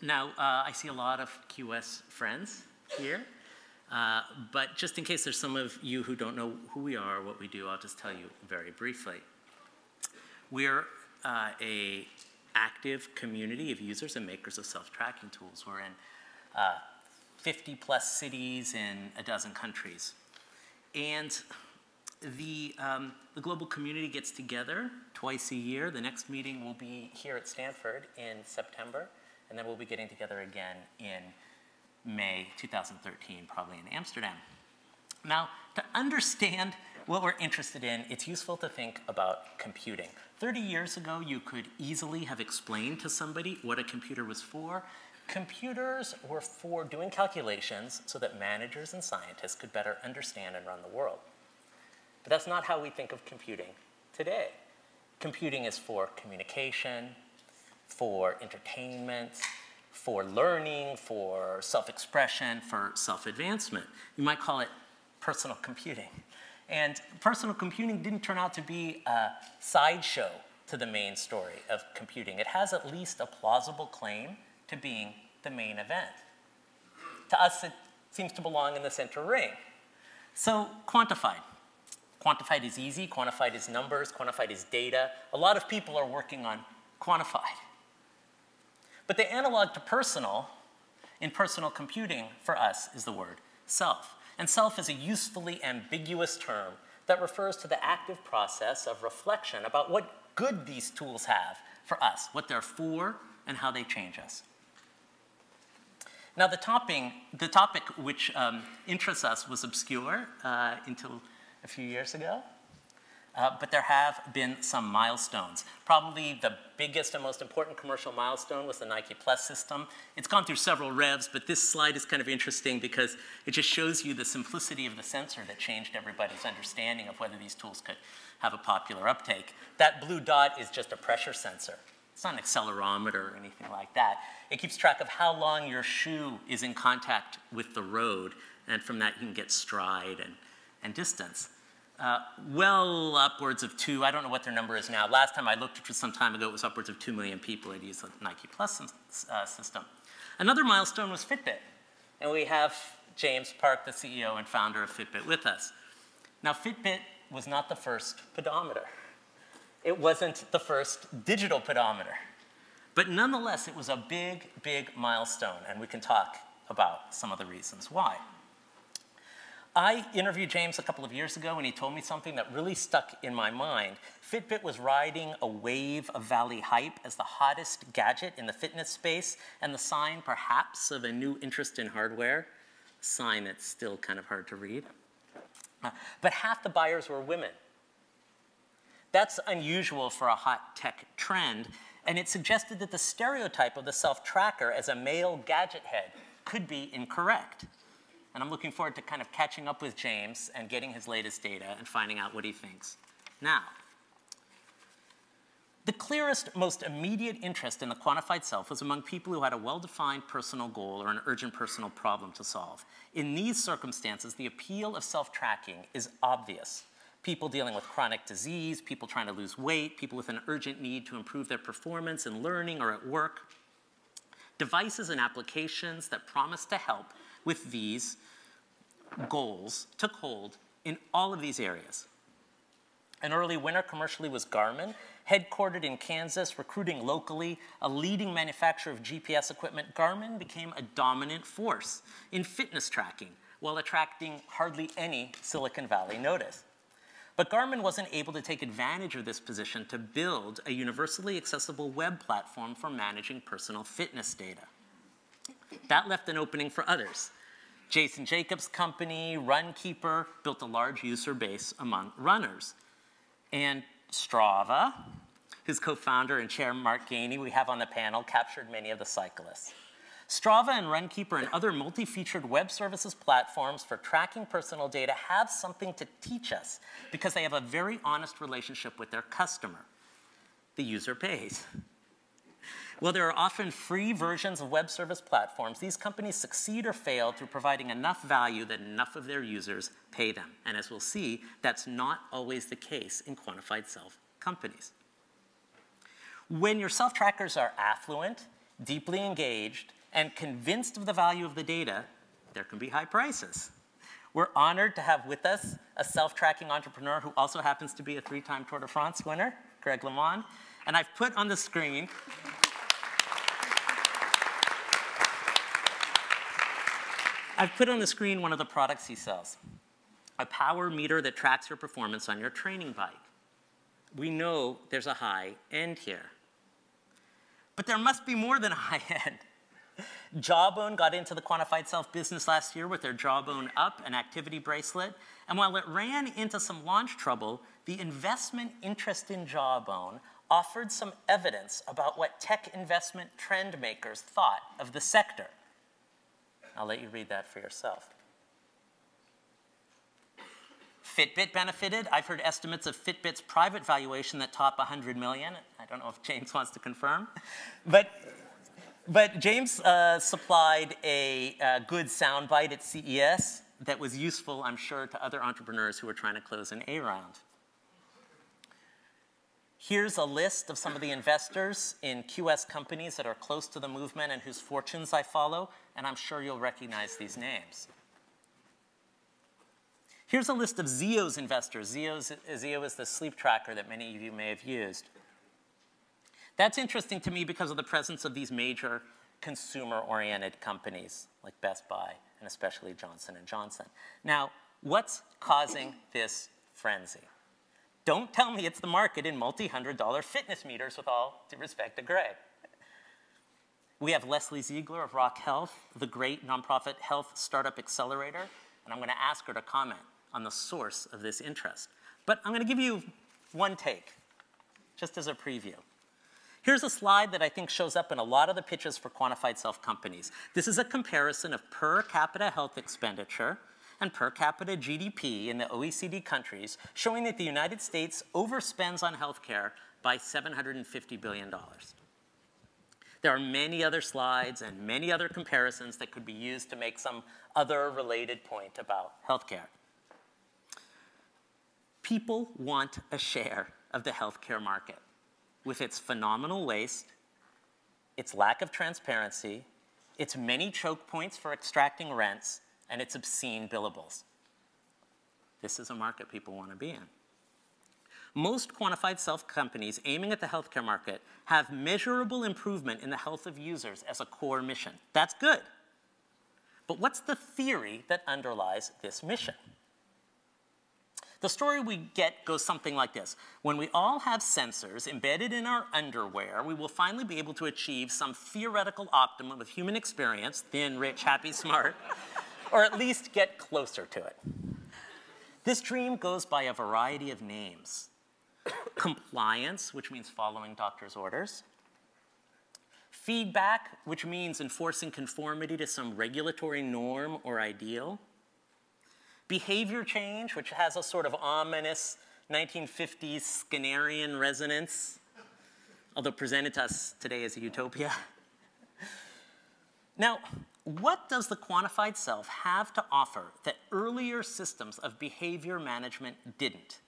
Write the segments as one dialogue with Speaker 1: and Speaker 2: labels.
Speaker 1: Now, I see a lot of QS friends here, but just in case there's some of you who don't know who we are or what we do, I'll just tell you very briefly. We're an active community of users and makers of self-tracking tools. We're in 50+ cities in a dozen countries. And the global community gets together twice a year. The next meeting will be here at Stanford in September, and then we'll be getting together again in May 2013, probably in Amsterdam. Now, to understand what we're interested in, it's useful to think about computing. 30 years ago, you could easily have explained to somebody what a computer was for. Computers were for doing calculations so that managers and scientists could better understand and run the world. But that's not how we think of computing today. Computing is for communication, for entertainment, for learning, for self-expression, for self-advancement. You might call it personal computing. And personal computing didn't turn out to be a sideshow to the main story of computing. It has at least a plausible claim to being the main event. To us, it seems to belong in the center ring. So, quantified. Quantified is easy, quantified is numbers, quantified is data. A lot of people are working on quantified. But the analog to personal in personal computing for us is the word self. And self is a usefully ambiguous term that refers to the active process of reflection about what good these tools have for us, what they're for, and how they change us. Now, the topic which interests us was obscure until a few years ago, but there have been some milestones. Probably the biggest and most important commercial milestone was the Nike Plus system. It's gone through several revs, but this slide is kind of interesting because it just shows you the simplicity of the sensor that changed everybody's understanding of whether these tools could have a popular uptake. That blue dot is just a pressure sensor. It's not an accelerometer or anything like that. It keeps track of how long your shoe is in contact with the road, and from that you can get stride and distance. Well upwards of I don't know what their number is now. Last time I looked, which was some time ago, it was upwards of 2 million people had used the Nike Plus system. Another milestone was Fitbit. And we have James Park, the CEO and founder of Fitbit, with us. Now, Fitbit was not the first pedometer. It wasn't the first digital pedometer. But nonetheless, it was a big, big milestone, and we can talk about some of the reasons why. I interviewed James a couple of years ago, and he told me something that really stuck in my mind. Fitbit was riding a wave of Valley hype as the hottest gadget in the fitness space, and the sign, perhaps, of a new interest in hardware, a sign that's still kind of hard to read. But half the buyers were women. That's unusual for a hot tech trend, and it suggested that the stereotype of the self-tracker as a male gadget head could be incorrect. And I'm looking forward to kind of catching up with James and getting his latest data and finding out what he thinks. Now, the clearest, most immediate interest in the quantified self was among people who had a well-defined personal goal or an urgent personal problem to solve. In these circumstances, the appeal of self-tracking is obvious. People dealing with chronic disease, people trying to lose weight, people with an urgent need to improve their performance in learning or at work. Devices and applications that promise to help with these goals took hold in all of these areas. An early winner commercially was Garmin, headquartered in Kansas, recruiting locally, a leading manufacturer of GPS equipment. Garmin became a dominant force in fitness tracking while attracting hardly any Silicon Valley notice. But Garmin wasn't able to take advantage of this position to build a universally accessible web platform for managing personal fitness data. That left an opening for others. Jason Jacobs' company, Runkeeper, built a large user base among runners. And Strava, whose co-founder and chair Mark Gainey we have on the panel, captured many of the cyclists. Strava and Runkeeper and other multi-featured web services platforms for tracking personal data have something to teach us because they have a very honest relationship with their customer. The user pays. While there are often free versions of web service platforms, these companies succeed or fail through providing enough value that enough of their users pay them. And as we'll see, that's not always the case in quantified self companies. When your self-trackers are affluent, deeply engaged, and convinced of the value of the data, there can be high prices. We're honored to have with us a self-tracking entrepreneur who also happens to be a 3-time Tour de France winner, Greg LeMond. And I've put on the screen one of the products he sells, a power meter that tracks your performance on your training bike. We know there's a high end here. But there must be more than a high end. Jawbone got into the quantified self business last year with their Jawbone Up, an activity bracelet. And while it ran into some launch trouble, the investment interest in Jawbone offered some evidence about what tech investment trend makers thought of the sector. I'll let you read that for yourself. Fitbit benefited. I've heard estimates of Fitbit's private valuation that top 100 million. I don't know if James wants to confirm. But James supplied a good soundbite at CES that was useful, I'm sure, to other entrepreneurs who were trying to close an A round. Here's a list of some of the investors in QS companies that are close to the movement and whose fortunes I follow, and I'm sure you'll recognize these names. Here's a list of Zio's investors. Zio is the sleep tracker that many of you may have used. That's interesting to me because of the presence of these major consumer-oriented companies like Best Buy and especially Johnson & Johnson. Now, what's causing this frenzy? Don't tell me it's the market in multi-$100 fitness meters, with all due respect to Greg. We have Leslie Ziegler of Rock Health, the great nonprofit health startup accelerator, and I'm going to ask her to comment on the source of this interest. But I'm going to give you one take, just as a preview. Here's a slide that I think shows up in a lot of the pitches for quantified self companies. This is a comparison of per capita health expenditure and per capita GDP in the OECD countries, showing that the United States overspends on healthcare by $750 billion. There are many other slides and many other comparisons that could be used to make some other related point about healthcare. People want a share of the healthcare market with its phenomenal waste, its lack of transparency, its many choke points for extracting rents, and its obscene billables. This is a market people want to be in. Most quantified self companies aiming at the healthcare market have measurable improvement in the health of users as a core mission. That's good. But what's the theory that underlies this mission? The story we get goes something like this. When we all have sensors embedded in our underwear, we will finally be able to achieve some theoretical optimum of human experience, thin, rich, happy, smart, or at least get closer to it. This dream goes by a variety of names. Compliance, which means following doctor's orders. Feedback, which means enforcing conformity to some regulatory norm or ideal. Behavior change, which has a sort of ominous 1950s Skinnerian resonance, although presented to us today as a utopia. Now, what does the quantified self have to offer that earlier systems of behavior management didn't?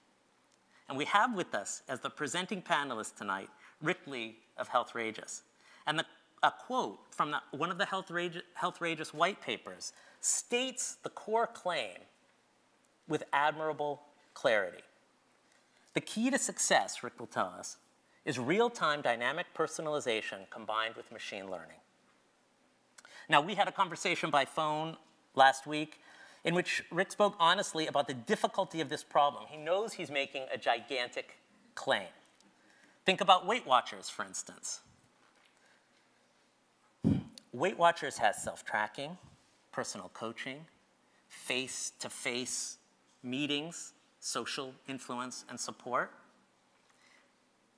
Speaker 1: And we have with us, as the presenting panelist tonight, Rick Lee of Healthrageous. And a quote from one of the Healthrageous white papers states the core claim with admirable clarity. The key to success, Rick will tell us, is real-time dynamic personalization combined with machine learning. Now, we had a conversation by phone last week in which Rick spoke honestly about the difficulty of this problem. He knows he's making a gigantic claim. Think about Weight Watchers, for instance. Weight Watchers has self-tracking, personal coaching, face-to-face meetings, social influence, and support.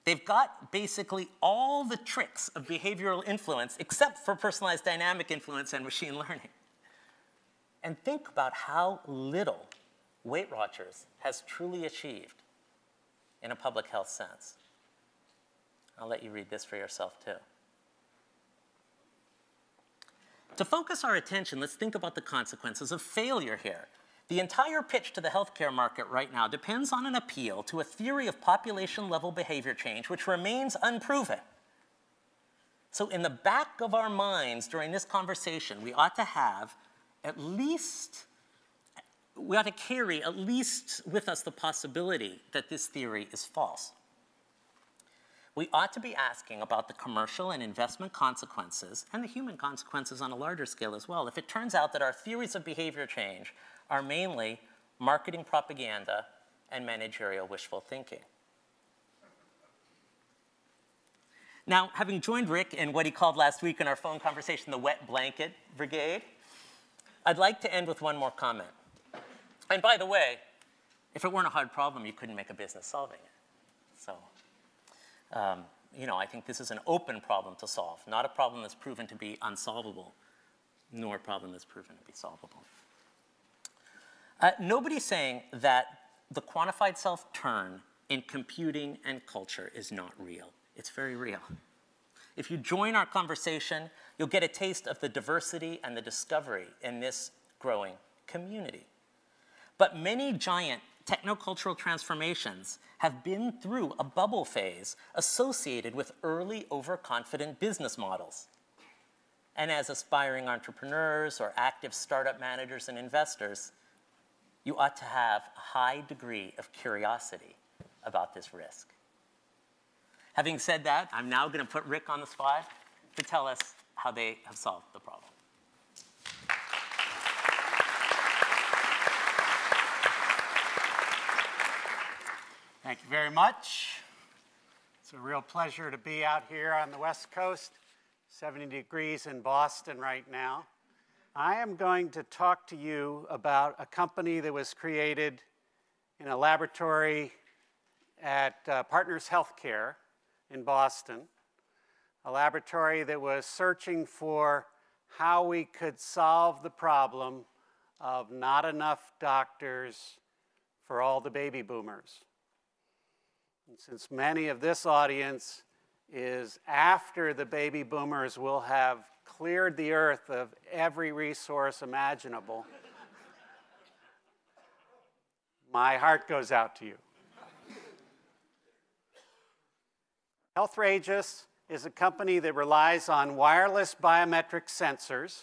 Speaker 1: They've got basically all the tricks of behavioral influence except for personalized dynamic influence and machine learning. And think about how little Weight Watchers has truly achieved in a public health sense. I'll let you read this for yourself too. To focus our attention, let's think about the consequences of failure here. The entire pitch to the healthcare market right now depends on an appeal to a theory of population-level behavior change which remains unproven. So in the back of our minds during this conversation, we ought to have we ought to carry at least with us the possibility that this theory is false. We ought to be asking about the commercial and investment consequences and the human consequences on a larger scale as well. If it turns out that our theories of behavior change are mainly marketing propaganda and managerial wishful thinking. Now, having joined Rick in what he called last week in our phone conversation the wet blanket brigade, I'd like to end with one more comment. And by the way, if it weren't a hard problem, you couldn't make a business solving it. So, I think this is an open problem to solve, not a problem that's proven to be unsolvable, nor a problem that's proven to be solvable. Nobody's saying that the quantified self-turn in computing and culture is not real. It's very real. If you join our conversation, you'll get a taste of the diversity and the discovery in this growing community. But many giant technocultural transformations have been through a bubble phase associated with early overconfident business models. And as aspiring entrepreneurs or active startup managers and investors, you ought to have a high degree of curiosity about this risk. Having said that, I'm now going to put Rick on the spot to tell us how they have solved the problem.
Speaker 2: Thank you very much. It's a real pleasure to be out here on the West Coast, 70 degrees in Boston right now. I am going to talk to you about a company that was created in a laboratory at Partners Healthcare in Boston, a laboratory that was searching for how we could solve the problem of not enough doctors for all the baby boomers. And since many of this audience is after the baby boomers will have cleared the earth of every resource imaginable, my heart goes out to you. Healthrageous is a company that relies on wireless biometric sensors,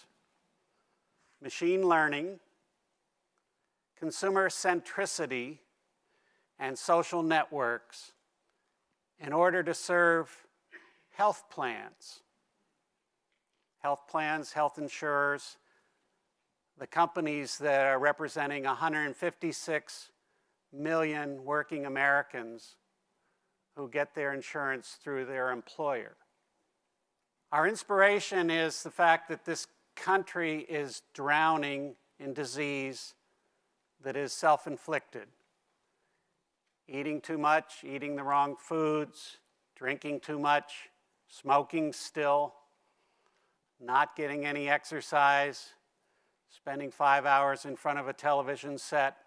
Speaker 2: machine learning, consumer centricity, and social networks in order to serve health plans. Health plans, health insurers, the companies that are representing 156 million working Americans who get their insurance through their employer. Our inspiration is the fact that this country is drowning in disease that is self-inflicted. Eating too much, eating the wrong foods, drinking too much, smoking still, not getting any exercise, spending 5 hours in front of a television set,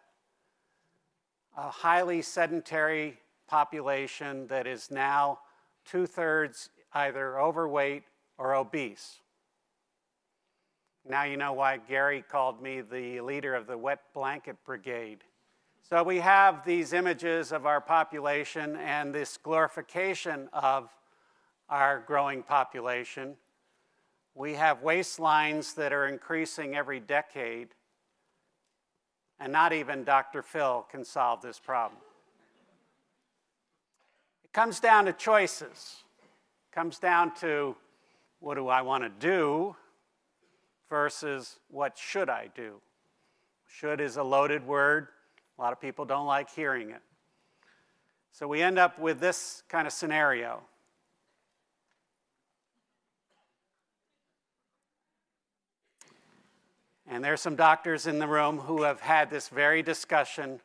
Speaker 2: a highly sedentary population that is now 2/3 either overweight or obese. Now you know why Gary called me the leader of the wet blanket brigade. So we have these images of our population and this glorification of our growing population. We have waistlines that are increasing every decade, and not even Dr. Phil can solve this problem. It comes down to choices. It comes down to what do I want to do versus what should I do. Should is a loaded word. A lot of people don't like hearing it. So we end up with this kind of scenario. And there's some doctors in the room who have had this very discussion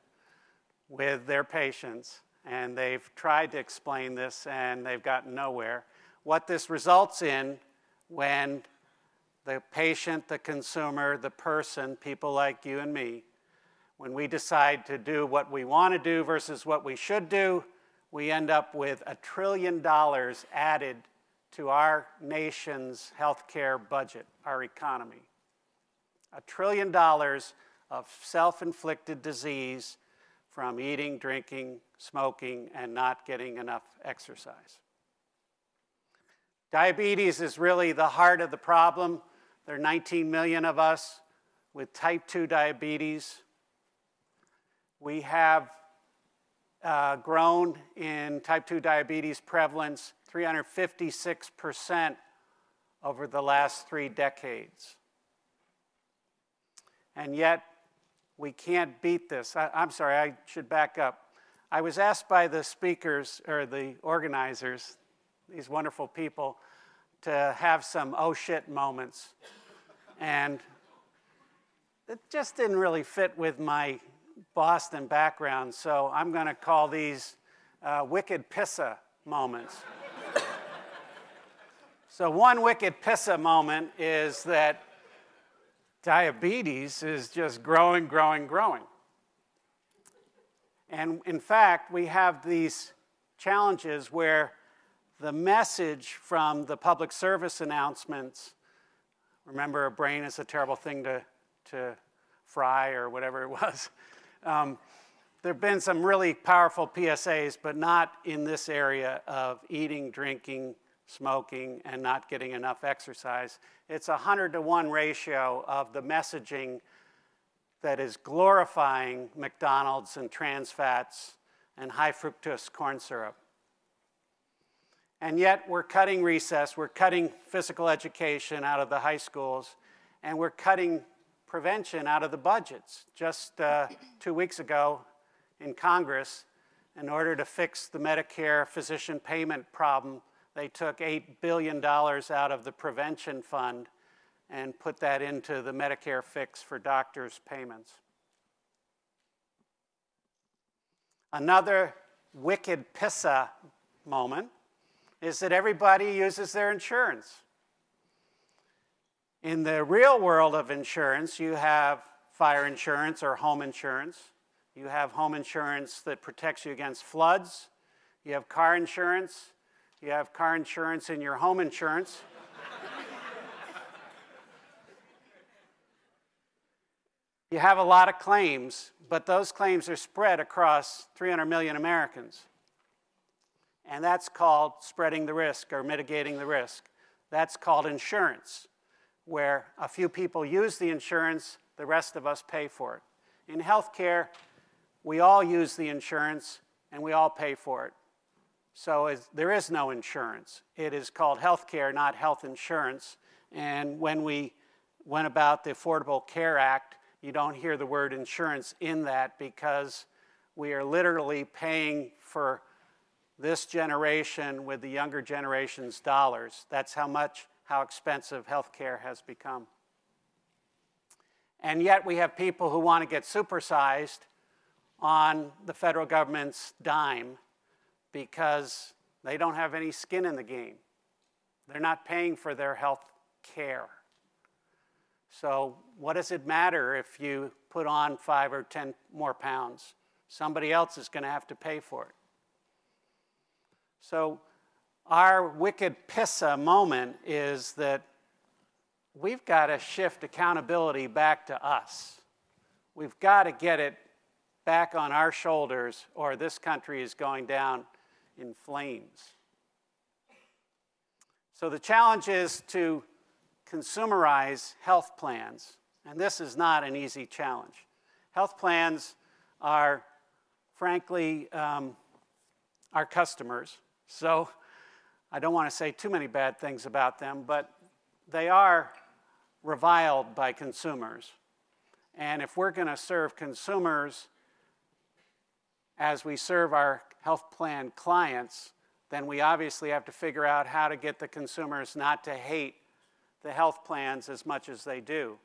Speaker 2: with their patients, and they've tried to explain this, and they've gotten nowhere. What this results in when the patient, the consumer, the person, people like you and me, when we decide to do what we want to do versus what we should do, we end up with $1 trillion added to our nation's healthcare budget, our economy. $1 trillion of self-inflicted disease from eating, drinking, smoking, and not getting enough exercise. Diabetes is really the heart of the problem. There are 19 million of us with type 2 diabetes. We have grown in type 2 diabetes prevalence 356% over the last 3 decades. And yet, we can't beat this. I'm sorry, I should back up. I was asked by the speakers, or the organizers, these wonderful people, to have some oh shit moments. And it just didn't really fit with my Boston background, so I'm going to call these wicked pissa moments. So one wicked pissa moment is that diabetes is just growing, growing, growing. And in fact, we have these challenges where the message from the public service announcements, remember a brain is a terrible thing to fry or whatever it was. There have been some really powerful PSAs, but not in this area of eating, drinking, smoking, and not getting enough exercise. It's a 100-to-1 ratio of the messaging that is glorifying McDonald's and trans fats and high fructose corn syrup. And yet we're cutting recess, we're cutting physical education out of the high schools, and we're cutting prevention out of the budgets. Just 2 weeks ago in Congress, in order to fix the Medicare physician payment problem, they took $8 billion out of the prevention fund and put that into the Medicare fix for doctors' payments. Another wicked pissa moment is that everybody uses their insurance. In the real world of insurance, you have fire insurance or home insurance. You have home insurance that protects you against floods. You have car insurance. You have car insurance in your home insurance. You have a lot of claims, but those claims are spread across 300 million Americans. And that's called spreading the risk or mitigating the risk. That's called insurance, where a few people use the insurance, the rest of us pay for it. In healthcare, we all use the insurance and we all pay for it. So there is no insurance. It is called healthcare, not health insurance. And when we went about the Affordable Care Act, you don't hear the word insurance in that because we are literally paying for this generation with the younger generation's dollars. That's how expensive healthcare has become. And yet we have people who want to get supersized on the federal government's dime because they don't have any skin in the game. They're not paying for their health care. So what does it matter if you put on 5 or 10 more pounds? Somebody else is going to have to pay for it. So our wicked pissa moment is that we've got to shift accountability back to us. We've got to get it back on our shoulders or this country is going down in flames. So the challenge is to consumerize health plans, and this is not an easy challenge. Health plans are, frankly, our customers, so I don't want to say too many bad things about them, but they are reviled by consumers. And if we're going to serve consumers as we serve our health plan clients, then we obviously have to figure out how to get the consumers not to hate the health plans as much as they do.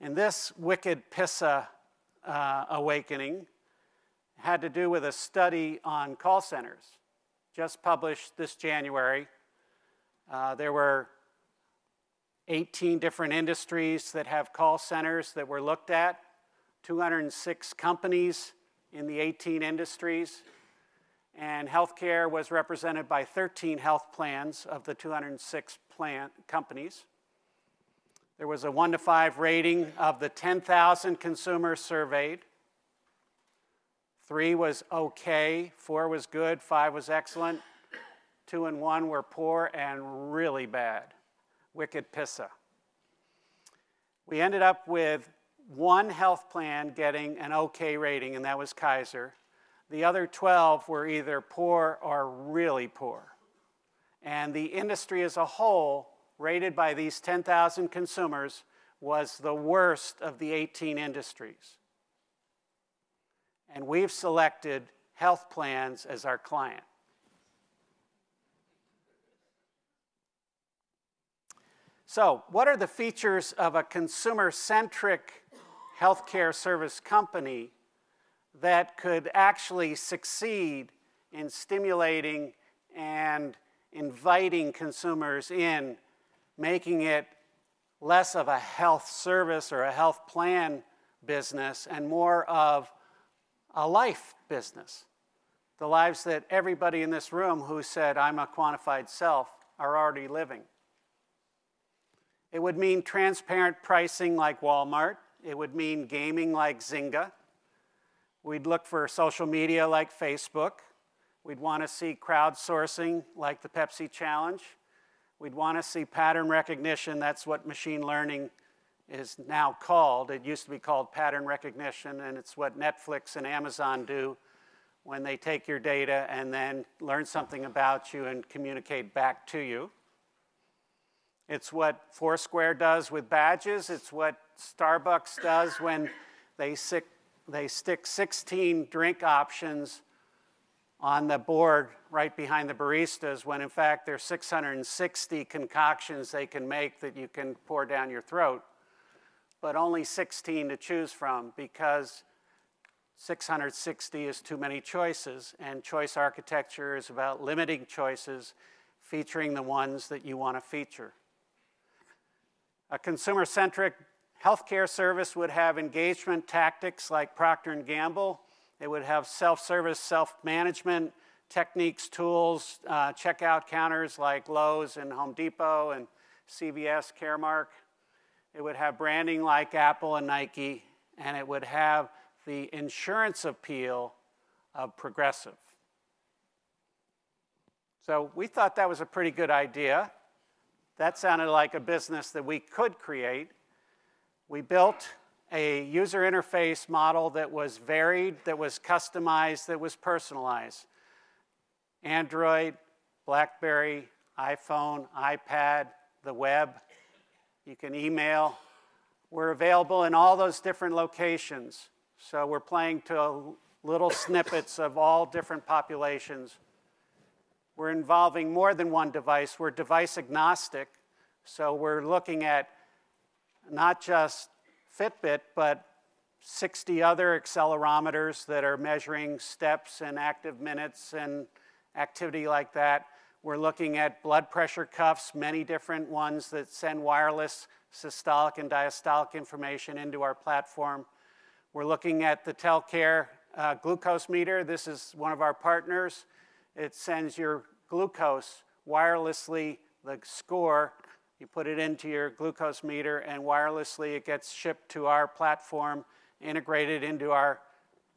Speaker 2: And this wicked pissa awakening had to do with a study on call centers, just published this January. There were 18 different industries that have call centers that were looked at, 206 companies in the 18 industries, and healthcare was represented by 13 health plans of the 206 companies. There was a 1 to 5 rating of the 10,000 consumers surveyed. 3 was okay, 4 was good, 5 was excellent, 2 and 1 were poor and really bad, wicked pissa. We ended up with one health plan getting an okay rating, and that was Kaiser. The other 12 were either poor or really poor. And the industry as a whole, rated by these 10,000 consumers, was the worst of the 18 industries. And we've selected health plans as our client. So, what are the features of a consumer-centric healthcare service company that could actually succeed in stimulating and inviting consumers in, making it less of a health service or a health plan business and more of a life business? The lives that everybody in this room who said, I'm a quantified self, are already living. It would mean transparent pricing like Walmart. It would mean gaming like Zynga. We'd look for social media like Facebook. We'd want to see crowdsourcing like the Pepsi Challenge. We'd want to see pattern recognition. That's what machine learning is now called. It used to be called pattern recognition, and it's what Netflix and Amazon do when they take your data and then learn something about you and communicate back to you. It's what Foursquare does with badges. It's what Starbucks does when they stick 16 drink options on the board right behind the baristas, when in fact there's 660 concoctions they can make that you can pour down your throat, but only 16 to choose from because 660 is too many choices, and choice architecture is about limiting choices, featuring the ones that you want to feature. A consumer-centric healthcare service would have engagement tactics like Procter & Gamble. It would have self-service, self-management techniques, tools, checkout counters like Lowe's and Home Depot and CVS, Caremark. It would have branding like Apple and Nike, and it would have the insurance appeal of Progressive. So we thought that was a pretty good idea. That sounded like a business that we could create. We built a user interface model that was varied, that was customized, that was personalized. Android, BlackBerry, iPhone, iPad, the web. You can email. We're available in all those different locations. So we're playing to little snippets of all different populations. We're involving more than one device. We're device agnostic. So we're looking at not just Fitbit, but 60 other accelerometers that are measuring steps and active minutes and activity like that. We're looking at blood pressure cuffs, many different ones that send wireless systolic and diastolic information into our platform. We're looking at the Telcare glucose meter. This is one of our partners. It sends your glucose wirelessly, the score. You put it into your glucose meter, and wirelessly it gets shipped to our platform, integrated into our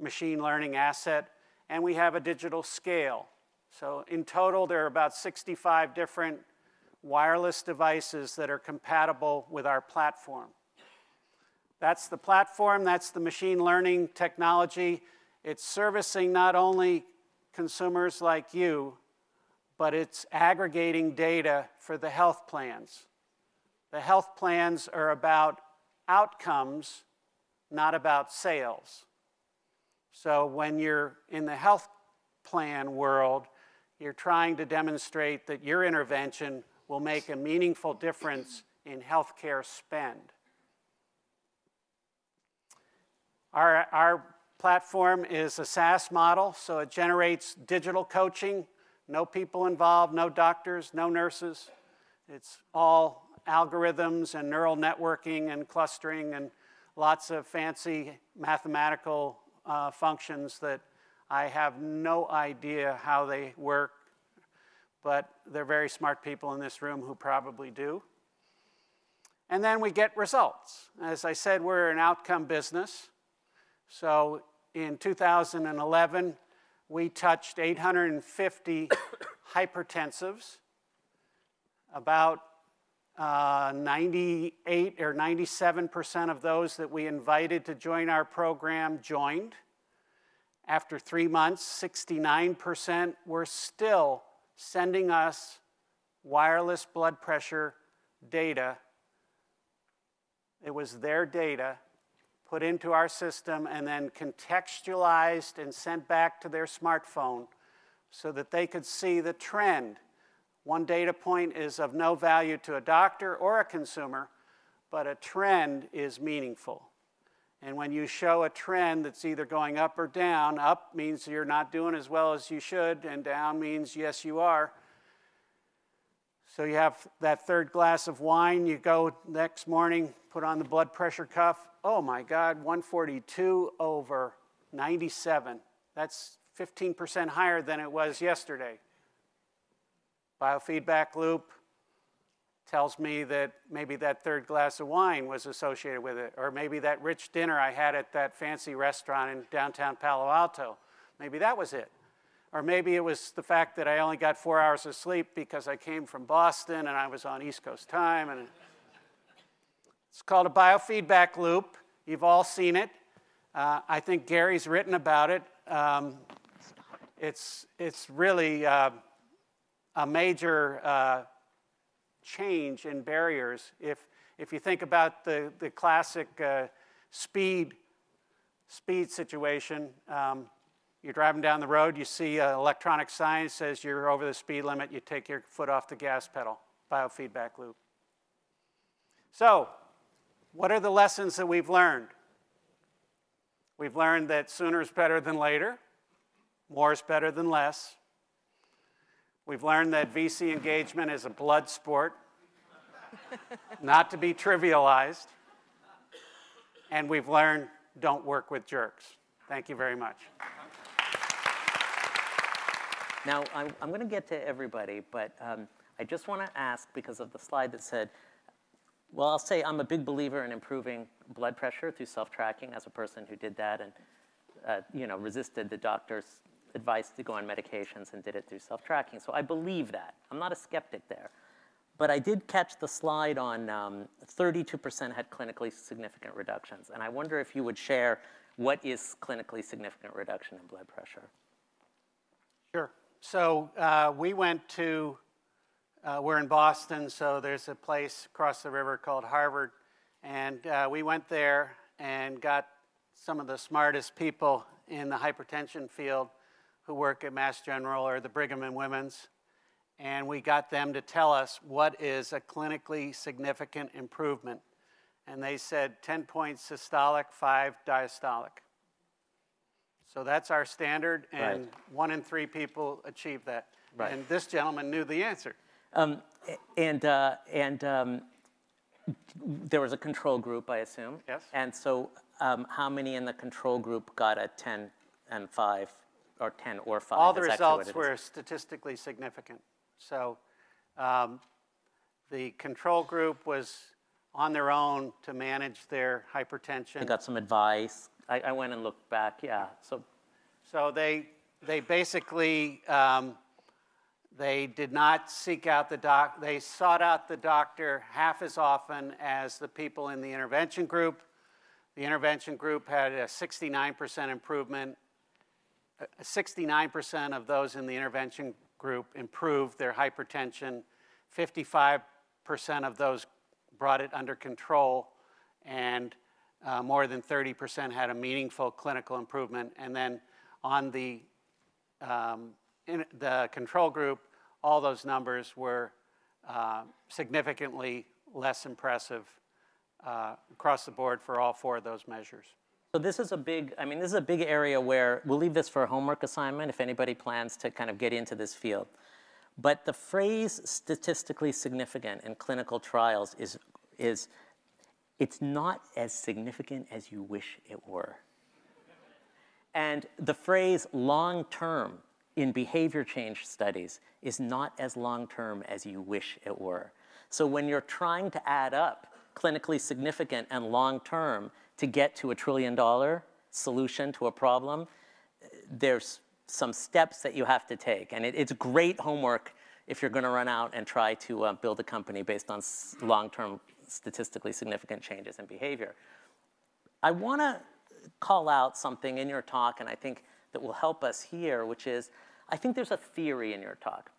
Speaker 2: machine learning asset, and we have a digital scale. So in total, there are about 65 different wireless devices that are compatible with our platform. That's the platform, that's the machine learning technology. It's servicing not only consumers like you, but it's aggregating data for the health plans. The health plans are about outcomes, not about sales. So when you're in the health plan world, you're trying to demonstrate that your intervention will make a meaningful difference in healthcare spend. Our platform is a SaaS model, so it generates digital coaching, no people involved, no doctors, no nurses. It's all algorithms and neural networking and clustering and lots of fancy mathematical functions that I have no idea how they work, but they're very smart people in this room who probably do. And then we get results. As I said, we're an outcome business. So in 2011, we touched 850 hypertensives. About 98 or 97% of those that we invited to join our program joined. After 3 months, 69% were still sending us wireless blood pressure data. It was their data put into our system and then contextualized and sent back to their smartphone so that they could see the trend. One data point is of no value to a doctor or a consumer, but a trend is meaningful. And when you show a trend that's either going up or down, up means you're not doing as well as you should, and down means yes, you are. So you have that third glass of wine, you go next morning, put on the blood pressure cuff. Oh my God, 142 over 97. That's 15% higher than it was yesterday. Biofeedback loop tells me that maybe that third glass of wine was associated with it, or maybe that rich dinner I had at that fancy restaurant in downtown Palo Alto, maybe that was it. Or maybe it was the fact that I only got 4 hours of sleep because I came from Boston and I was on East Coast time. And it's called a biofeedback loop. You've all seen it. I think Gary's written about it. It's really a major change in barriers. If you think about the classic speed situation, you're driving down the road, you see an electronic sign that says you're over the speed limit, you take your foot off the gas pedal, biofeedback loop. So, what are the lessons that we've learned? We've learned that sooner is better than later, more is better than less. We've learned that VC engagement is a blood sport, not to be trivialized. And we've learned, don't work with jerks. Thank you very much.
Speaker 1: Now, I'm going to get to everybody, but I just want to ask, because of the slide that said, well, I'll say I'm a big believer in improving blood pressure through self-tracking as a person who did that and resisted the doctor's advice to go on medications and did it through self-tracking. So I believe that. I'm not a skeptic there. But I did catch the slide on 32% had clinically significant reductions. And I wonder if you would share what is clinically significant reduction in blood pressure.
Speaker 2: Sure. So we went to, we're in Boston, so there's a place across the river called Harvard. And we went there and got some of the smartest people in the hypertension field who work at Mass General or the Brigham and Women's. And we got them to tell us what is a clinically significant improvement. And they said 10 points systolic, 5 diastolic. So that's our standard, and
Speaker 1: right.
Speaker 2: 1 in 3 people achieve that.
Speaker 1: Right.
Speaker 2: And this gentleman knew the answer.
Speaker 1: There was a control group, I assume.
Speaker 2: Yes.
Speaker 1: And so how many in the control group got a 10 and 5, or 10 or 5?
Speaker 2: All the results were statistically significant. So the control group was on their own to manage their hypertension.
Speaker 1: They got some advice. I went and looked back, yeah.
Speaker 2: So they basically, they did not seek out the doc. They sought out the doctor half as often as the people in the intervention group. The intervention group had a 69% improvement. 69% of those in the intervention group improved their hypertension. 55% of those brought it under control, and more than 30% had a meaningful clinical improvement. And then on the control group, all those numbers were significantly less impressive across the board for all 4 of those measures.
Speaker 1: So this is a big, this is a big area where we'll leave this for a homework assignment if anybody plans to kind of get into this field. But the phrase statistically significant in clinical trials is it's not as significant as you wish it were. And the phrase long-term in behavior change studies is not as long-term as you wish it were. So when you're trying to add up clinically significant and long-term to get to $1 trillion solution to a problem, there's some steps that you have to take. And it's great homework if you're going to run out and try to build a company based on long-term statistically significant changes in behavior. I want to call out something in your talk, and I think that will help us here, which is, I think there's a theory in your talk,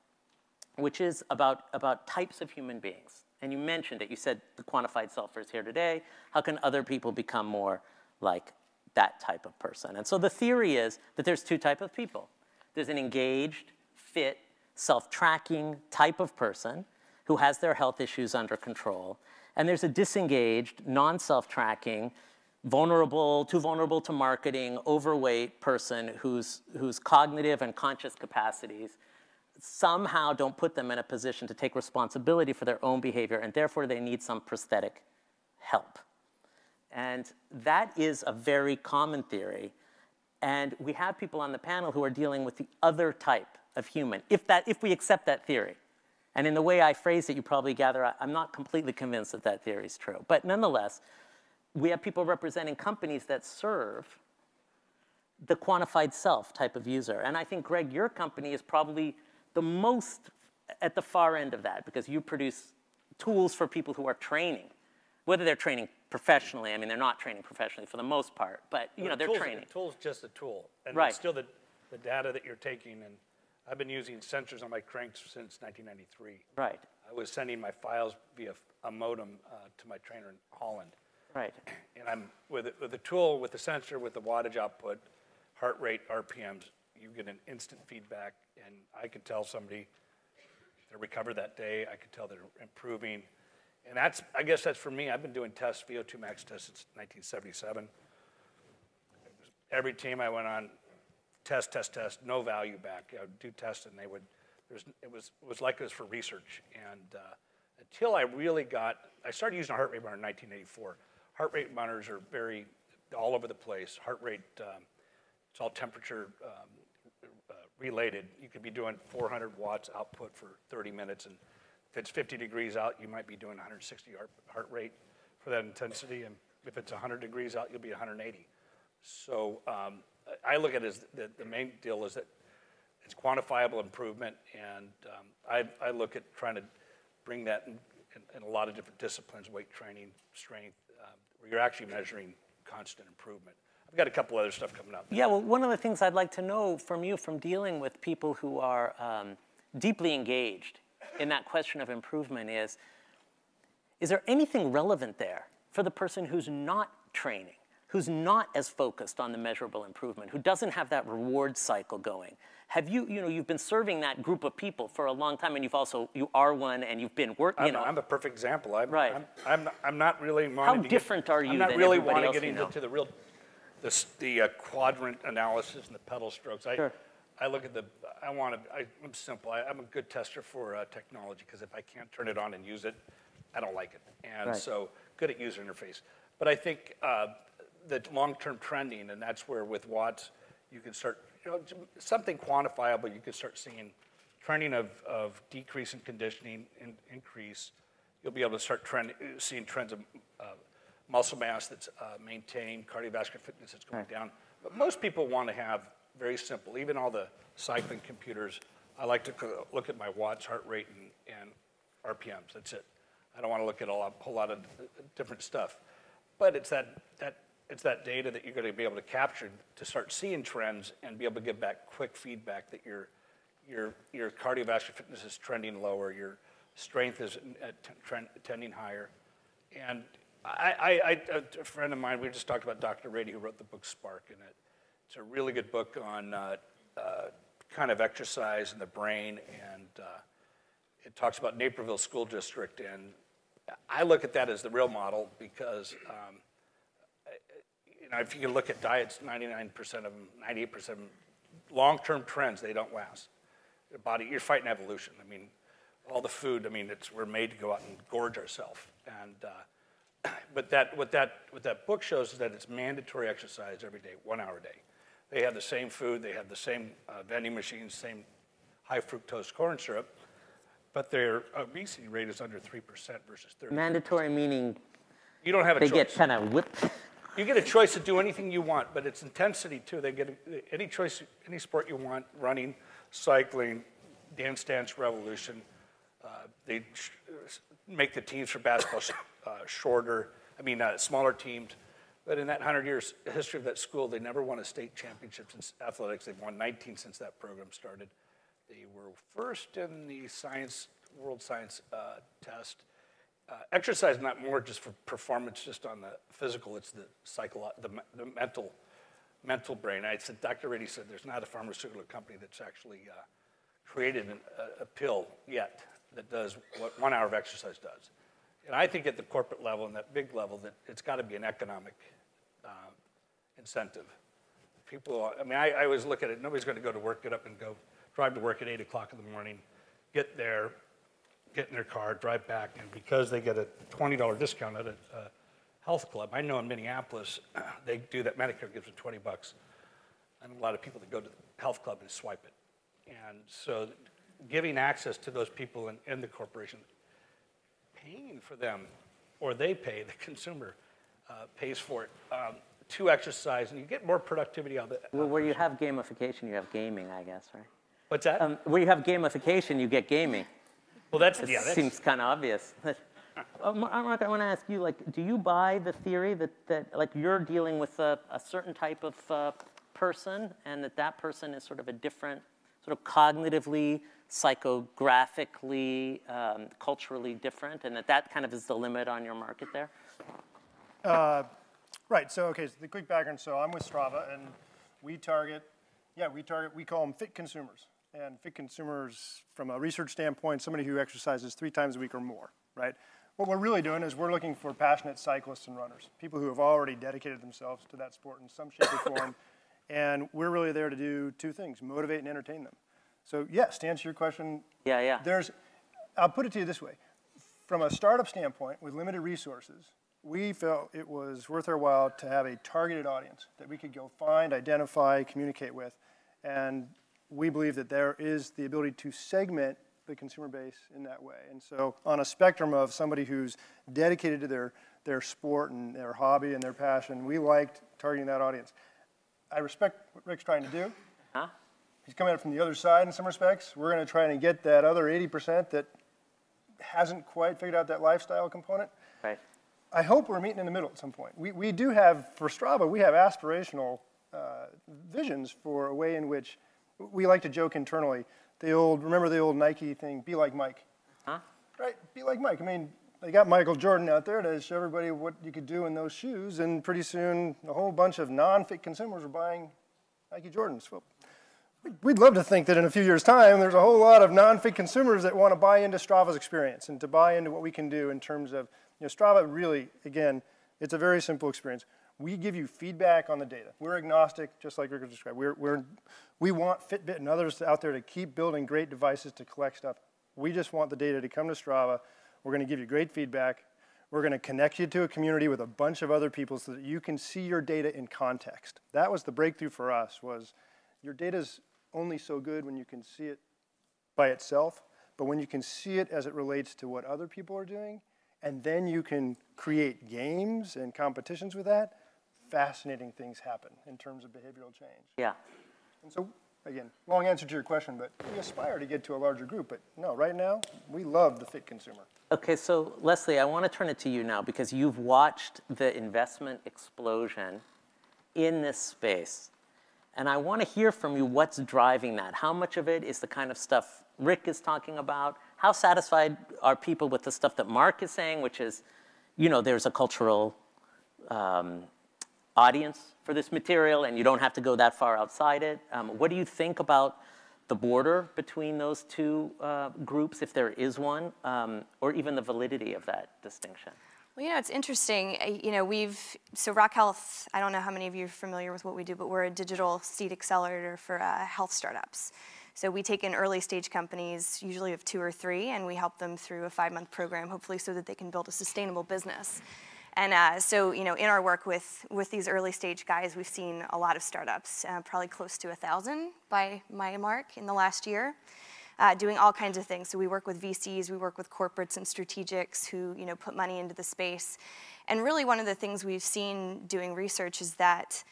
Speaker 1: which is about types of human beings. And you mentioned it. You said the quantified selfer is here today. How can other people become more like that type of person? And so the theory is that there's two types of people. There's an engaged, fit, self-tracking type of person who has their health issues under control. And there's a disengaged, non-self-tracking, vulnerable, too vulnerable to marketing, overweight person whose cognitive and conscious capacities somehow don't put them in a position to take responsibility for their own behavior, and therefore they need some prosthetic help. And that is a very common theory. And we have people on the panel who are dealing with the other type of human, if we accept that theory. And in the way I phrased it, you probably gather I'm not completely convinced that that theory is true. But nonetheless, we have people representing companies that serve the quantified self type of user. And I think, Greg, your company is probably the most at the far end of that, because you produce tools for people who are training, whether they're training professionally. I mean, they're not training professionally for the most part, but they're training.
Speaker 3: The tool's just a tool, and
Speaker 1: right.
Speaker 3: It's still the data that you're taking. And I've been using sensors on my cranks since 1993.
Speaker 1: Right.
Speaker 3: I was sending my files via a modem to my trainer in Holland.
Speaker 1: Right.
Speaker 3: And I'm with the tool, with the sensor, with the wattage output, heart rate, RPMs, you get an instant feedback, and I could tell somebody they recovered that day. I could tell they're improving. And I guess that's for me. I've been doing tests, VO2 max tests since 1977. Every team I went on, test, no value back. I would do tests, and it was like it was for research. And until I started using a heart rate monitor in 1984. Heart rate monitors are very all over the place. Heart rate, it's all temperature related. You could be doing 400 watts output for 30 minutes, and if it's 50 degrees out, you might be doing 160 heart rate for that intensity, and if it's 100 degrees out, you'll be 180. So I look at it as the main deal is that it's quantifiable improvement, and I look at trying to bring that in a lot of different disciplines, weight training, strength, where you're actually measuring constant improvement. I've got a couple other stuff coming up.
Speaker 1: Yeah, well, one of the things I'd like to know from you, from dealing with people who are deeply engaged in that question of improvement, is there anything relevant there for the person who's not training, who's not as focused on the measurable improvement, who doesn't have that reward cycle going? Have you've been serving that group of people for a long time, and you are one, and you've been working.
Speaker 3: I'm a perfect example.
Speaker 1: Right.
Speaker 3: I'm not really wanting
Speaker 1: How
Speaker 3: to
Speaker 1: different are you
Speaker 3: I'm
Speaker 1: than
Speaker 3: not really
Speaker 1: everybody
Speaker 3: wanting
Speaker 1: else
Speaker 3: to get into the real, the quadrant analysis and the pedal strokes.
Speaker 1: Sure.
Speaker 3: I look at I'm simple. I'm a good tester for technology, because if I can't turn it on and use it, I don't like it. And
Speaker 1: right.
Speaker 3: So good at user interface. But I think the long-term trending, and that's where with watts, you can start, something quantifiable, you can start seeing trending of decrease in conditioning, increase. You'll be able to start seeing trends of muscle mass that's maintaining, cardiovascular fitness that's going down. But most people want to have very simple, even all the cycling computers, I like to look at my watts, heart rate, and RPMs. That's it. I don't want to look at a whole lot of different stuff. But it's that data that you're going to be able to capture to start seeing trends and be able to give back quick feedback that your cardiovascular fitness is trending lower, your strength is trending higher. And a friend of mine, we just talked about Dr. Rady, who wrote the book Spark, and it's a really good book on kind of exercise in the brain, and it talks about Naperville School District, and I look at that as the real model, because if you can look at diets, 99% of them, 98% of them, long-term trends, they don't last. The body, you're fighting evolution. I mean, all the food, we're made to go out and gorge ourselves. And but what that book shows is that it's mandatory exercise every day, 1 hour a day. They have the same food, they have the same vending machines, same high fructose corn syrup, but their obesity rate is under 3% versus 30%.
Speaker 1: Mandatory meaning
Speaker 3: you don't have a choice.
Speaker 1: They get kind of whipped.
Speaker 3: You get a choice to do anything you want, but it's intensity too. They get any choice, any sport you want: running, cycling, Dance Dance Revolution. They make the teams for basketball shorter. Smaller teams. But in that 100 years history of that school, they never won a state championship since athletics. They've won 19 since that program started. They were first in the world science test. Exercise, not more just for performance, just on the physical. It's the mental brain. Dr. Reddy said there's not a pharmaceutical company that's actually created a pill yet that does what 1 hour of exercise does. And I think at the corporate level and that big level that it's got to be an economic incentive. I always look at it, nobody's going to go to work, get up and go, drive to work at 8 o'clock in the morning, get there, get in their car, drive back, and because they get a $20 discount at a health club, I know in Minneapolis, they do that, Medicare gives them $20, and a lot of people that go to the health club and swipe it. And so giving access to those people in the corporation, paying for them, or they pay, the consumer pays for it, to exercise, and you get more productivity out of it.
Speaker 1: Well, where you have gamification, you have gaming, I guess, right?
Speaker 3: What's that?
Speaker 1: Where you have gamification, you get gaming.
Speaker 3: Well, that
Speaker 1: seems kind of obvious. Mark, I want to ask you, do you buy the theory that you're dealing with a certain type of person, and that person is sort of a different, sort of cognitively, psychographically, culturally different, and that kind of is the limit on your market there?
Speaker 4: Right, so the quick background. So I'm with Strava, and we call them fit consumers. And fit consumers, from a research standpoint, somebody who exercises 3 times a week or more, right? What we're really doing is we're looking for passionate cyclists and runners, people who have already dedicated themselves to that sport in some shape or form. And we're really there to do 2 things: motivate and entertain them. So yes, to answer your question, I'll put it to you this way. From a startup standpoint, with limited resources, we felt it was worth our while to have a targeted audience that we could go find, identify, communicate with. And we believe that there is the ability to segment the consumer base in that way. And so on a spectrum of somebody who's dedicated to their sport and their hobby and their passion, we liked targeting that audience. I respect what Rick's trying to do.
Speaker 1: Huh?
Speaker 4: He's coming at it from the other side in some respects. We're going to try and get that other 80% that hasn't quite figured out that lifestyle component.
Speaker 1: Right.
Speaker 4: I hope we're meeting in the middle at some point. We do have, for Strava, we have aspirational visions for a way in which we like to joke internally. Remember the old Nike thing, be like Mike.
Speaker 1: Huh?
Speaker 4: Right, be like Mike. They got Michael Jordan out there to show everybody what you could do in those shoes, and pretty soon a whole bunch of non-fit consumers were buying Nike Jordans. Well, we'd love to think that in a few years' time, there's a whole lot of non-fit consumers that want to buy into Strava's experience and to buy into what we can do in terms of, Strava really, again, it's a very simple experience. We give you feedback on the data. We're agnostic, just like Rick described. We want Fitbit and others out there to keep building great devices to collect stuff. We just want the data to come to Strava. We're going to give you great feedback. We're going to connect you to a community with a bunch of other people so that you can see your data in context. That was the breakthrough for us, was your data's only so good when you can see it by itself, but when you can see it as it relates to what other people are doing, and then you can create games and competitions with that, fascinating things happen in terms of behavioral change.
Speaker 1: Yeah.
Speaker 4: And so, again, long answer to your question, but we aspire to get to a larger group. But no, right now, we love the fit consumer.
Speaker 1: Okay, so Leslie, I want to turn it to you now because you've watched the investment explosion in this space. And I want to hear from you what's driving that. How much of it is the kind of stuff Rick is talking about? How satisfied are people with the stuff that Mark is saying, which is, there's a cultural audience for this material and you don't have to go that far outside it? What do you think about the border between those 2 groups, if there is one, or even the validity of that distinction?
Speaker 5: Well, it's interesting. So Rock Health, I don't know how many of you are familiar with what we do, but we're a digital seed accelerator for health startups. So we take in early stage companies, usually of 2 or 3, and we help them through a 5-month program, hopefully so that they can build a sustainable business. And so, in our work with these early stage guys, we've seen a lot of startups, probably close to 1,000 by my mark in the last year. doing all kinds of things. So we work with VCs, we work with corporates and strategics who put money into the space. And really one of the things we've seen doing research is that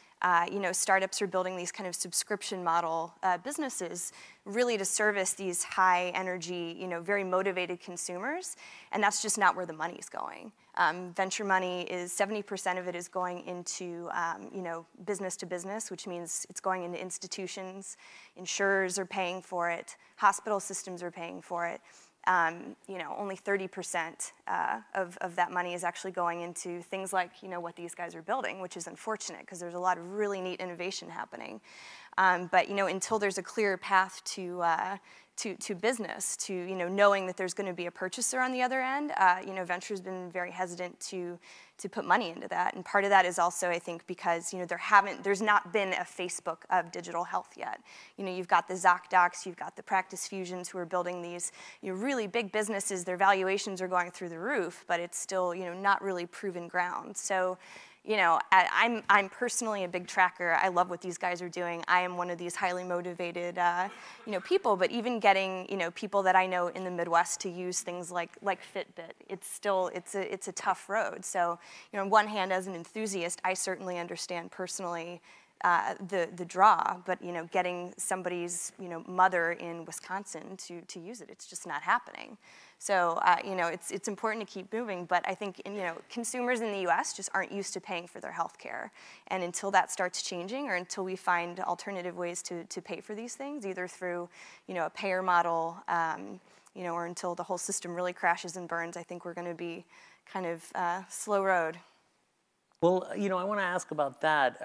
Speaker 5: startups are building these kind of subscription model businesses really to service these high energy, very motivated consumers, and that's just not where the money's going. Venture money is 70% of it is going into business to business, which means it's going into institutions. Insurers are paying for it. Hospital systems are paying for it. Only 30% of that money is actually going into things like what these guys are building, which is unfortunate because there's a lot of really neat innovation happening. But until there's a clear path to business, to knowing that there's going to be a purchaser on the other end, venture's been very hesitant to put money into that. And part of that is also, I think, because there's not been a Facebook of digital health yet. You've got the ZocDocs, you've got the Practice Fusions who are building these really big businesses. Their valuations are going through the roof, but it's still not really proven ground. So I'm personally a big tracker. I love what these guys are doing. I am one of these highly motivated, people. But even getting, people that I know in the Midwest to use things like Fitbit, it's a tough road. So, on one hand, as an enthusiast, I certainly understand personally the draw. But getting somebody's mother in Wisconsin to use it, it's just not happening. So, it's important to keep moving, but I think, consumers in the U.S. just aren't used to paying for their health care. And until that starts changing, or until we find alternative ways to pay for these things, either through, a payer model, or until the whole system really crashes and burns, I think we're going to be kind of slow road.
Speaker 1: Well, I want to ask about that.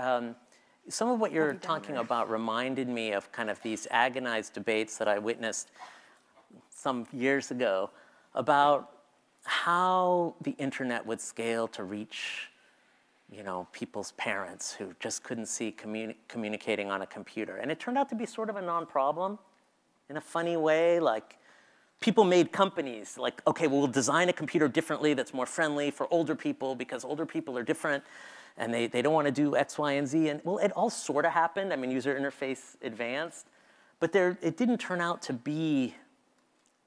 Speaker 1: Some of what you're talking about reminded me of kind of these agonized debates that I witnessed some years ago about how the internet would scale to reach, people's parents who just couldn't see communicating on a computer. And it turned out to be sort of a non-problem in a funny way. Like, people made companies like, okay, well, we'll design a computer differently that's more friendly for older people because older people are different and they don't want to do X, Y, and Z. And, well, it all sort of happened. I mean, user interface advanced. But it didn't turn out to be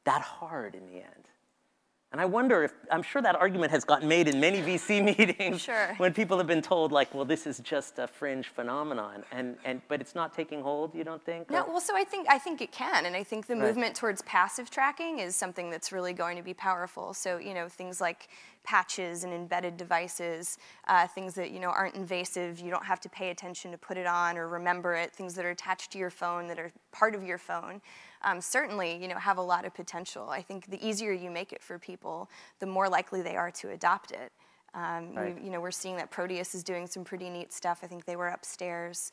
Speaker 1: that hard in the end. And I wonder I'm sure that argument has gotten made in many VC meetings
Speaker 5: Sure.
Speaker 1: when people have been told, like, well, this is just a fringe phenomenon, but it's not taking hold, you don't think?
Speaker 5: No, well, so I think it can, and I think the movement towards passive tracking is something that's really going to be powerful. So, things like patches and embedded devices, things that, aren't invasive, you don't have to pay attention to put it on or remember it, things that are attached to your phone, that are part of your phone. Certainly, have a lot of potential. I think the easier you make it for people, the more likely they are to adopt it. We're seeing that Proteus is doing some pretty neat stuff. I think they were upstairs.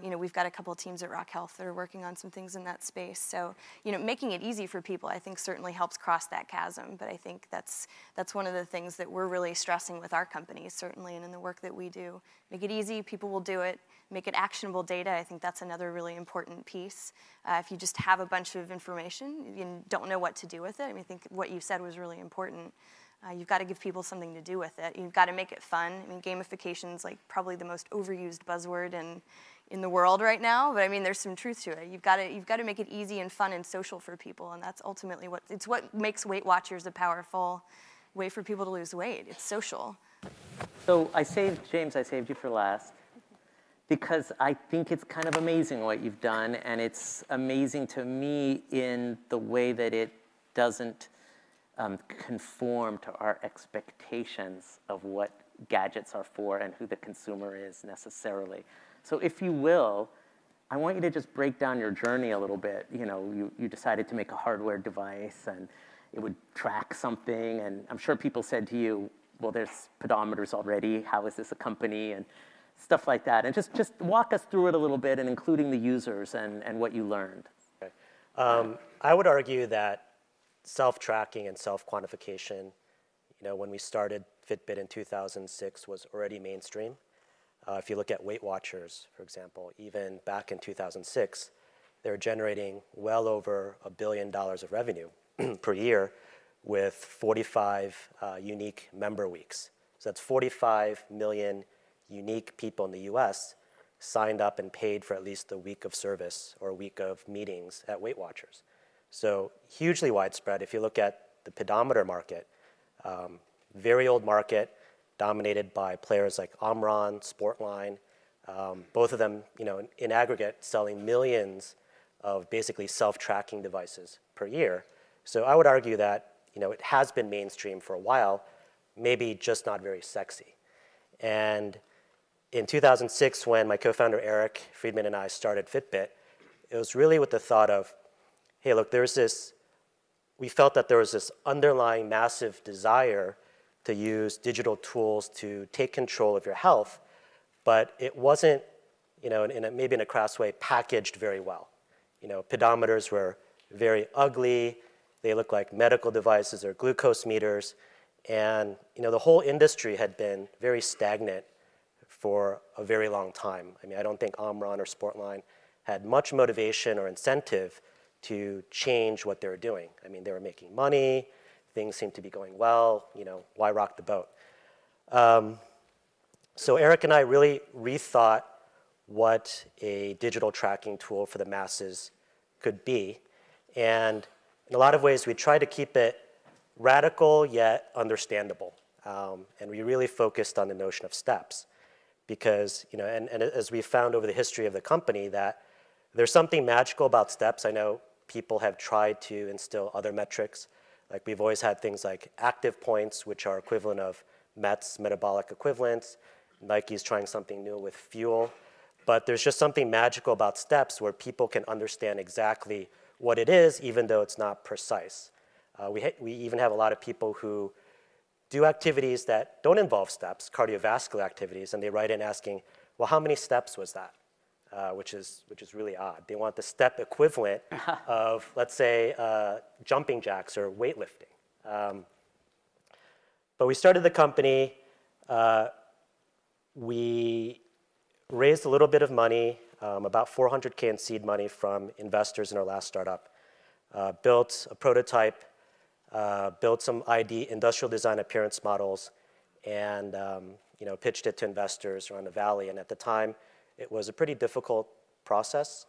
Speaker 5: We've got a couple of teams at Rock Health that are working on some things in that space. So, making it easy for people, I think, certainly helps cross that chasm. But I think that's one of the things that we're really stressing with our companies, certainly, and in the work that we do. Make it easy, people will do it. Make it actionable data. I think that's another really important piece. If you just have a bunch of information, you don't know what to do with it. I think what you said was really important. You've got to give people something to do with it. You've got to make it fun. Gamification's like probably the most overused buzzword in the world right now, but there's some truth to it. You've got to make it easy and fun and social for people, and that's ultimately what makes Weight Watchers a powerful way for people to lose weight. It's social.
Speaker 1: So I saved you for last, because I think it's kind of amazing what you've done, and it's amazing to me in the way that it doesn't conform to our expectations of what gadgets are for and who the consumer is necessarily. So if you will, I want you to just break down your journey a little bit. You decided to make a hardware device and it would track something, and I'm sure people said to you, well, there's pedometers already, how is this a company, and stuff like that. And just walk us through it a little bit, and including the users and what you learned.
Speaker 6: Okay. I would argue that self-tracking and self-quantification, when we started Fitbit in 2006, was already mainstream. If you look at Weight Watchers, for example, even back in 2006, they were generating well over $1 billion of revenue per year with 45 unique member weeks. So that's 45 million unique people in the US signed up and paid for at least a week of service or a week of meetings at Weight Watchers. So hugely widespread. If you look at the pedometer market, very old market, dominated by players like Omron, Sportline, both of them, in aggregate, selling millions of basically self-tracking devices per year. So I would argue that, it has been mainstream for a while, maybe just not very sexy. And in 2006, when my co-founder Eric Friedman and I started Fitbit, it was really with the thought of, hey, look, we felt that there was this underlying massive desire to use digital tools to take control of your health, but it wasn't, maybe in a crass way, packaged very well. Pedometers were very ugly. They looked like medical devices or glucose meters. And the whole industry had been very stagnant for a very long time. I mean, I don't think Omron or Sportline had much motivation or incentive to change what they were doing. I mean, they were making money. Things seemed to be going well. Why rock the boat? So Eric and I really rethought what a digital tracking tool for the masses could be. And in a lot of ways, we tried to keep it radical yet understandable. And we really focused on the notion of steps. Because, and as we found over the history of the company, that there's something magical about steps. I know people have tried to instill other metrics. Like we've always had things like active points, which are equivalent of METs, metabolic equivalents. Nike's trying something new with fuel. But there's just something magical about steps where people can understand exactly what it is, even though it's not precise. We even have a lot of people who do activities that don't involve steps, cardiovascular activities, and they write in asking, well, how many steps was that? Which is really odd. They want the step equivalent of, let's say, jumping jacks or weightlifting. But we started the company. We raised a little bit of money, about $400K in seed money from investors in our last startup. Built a prototype, built some ID, industrial design appearance models, and pitched it to investors around the Valley. And at the time, it was a pretty difficult process.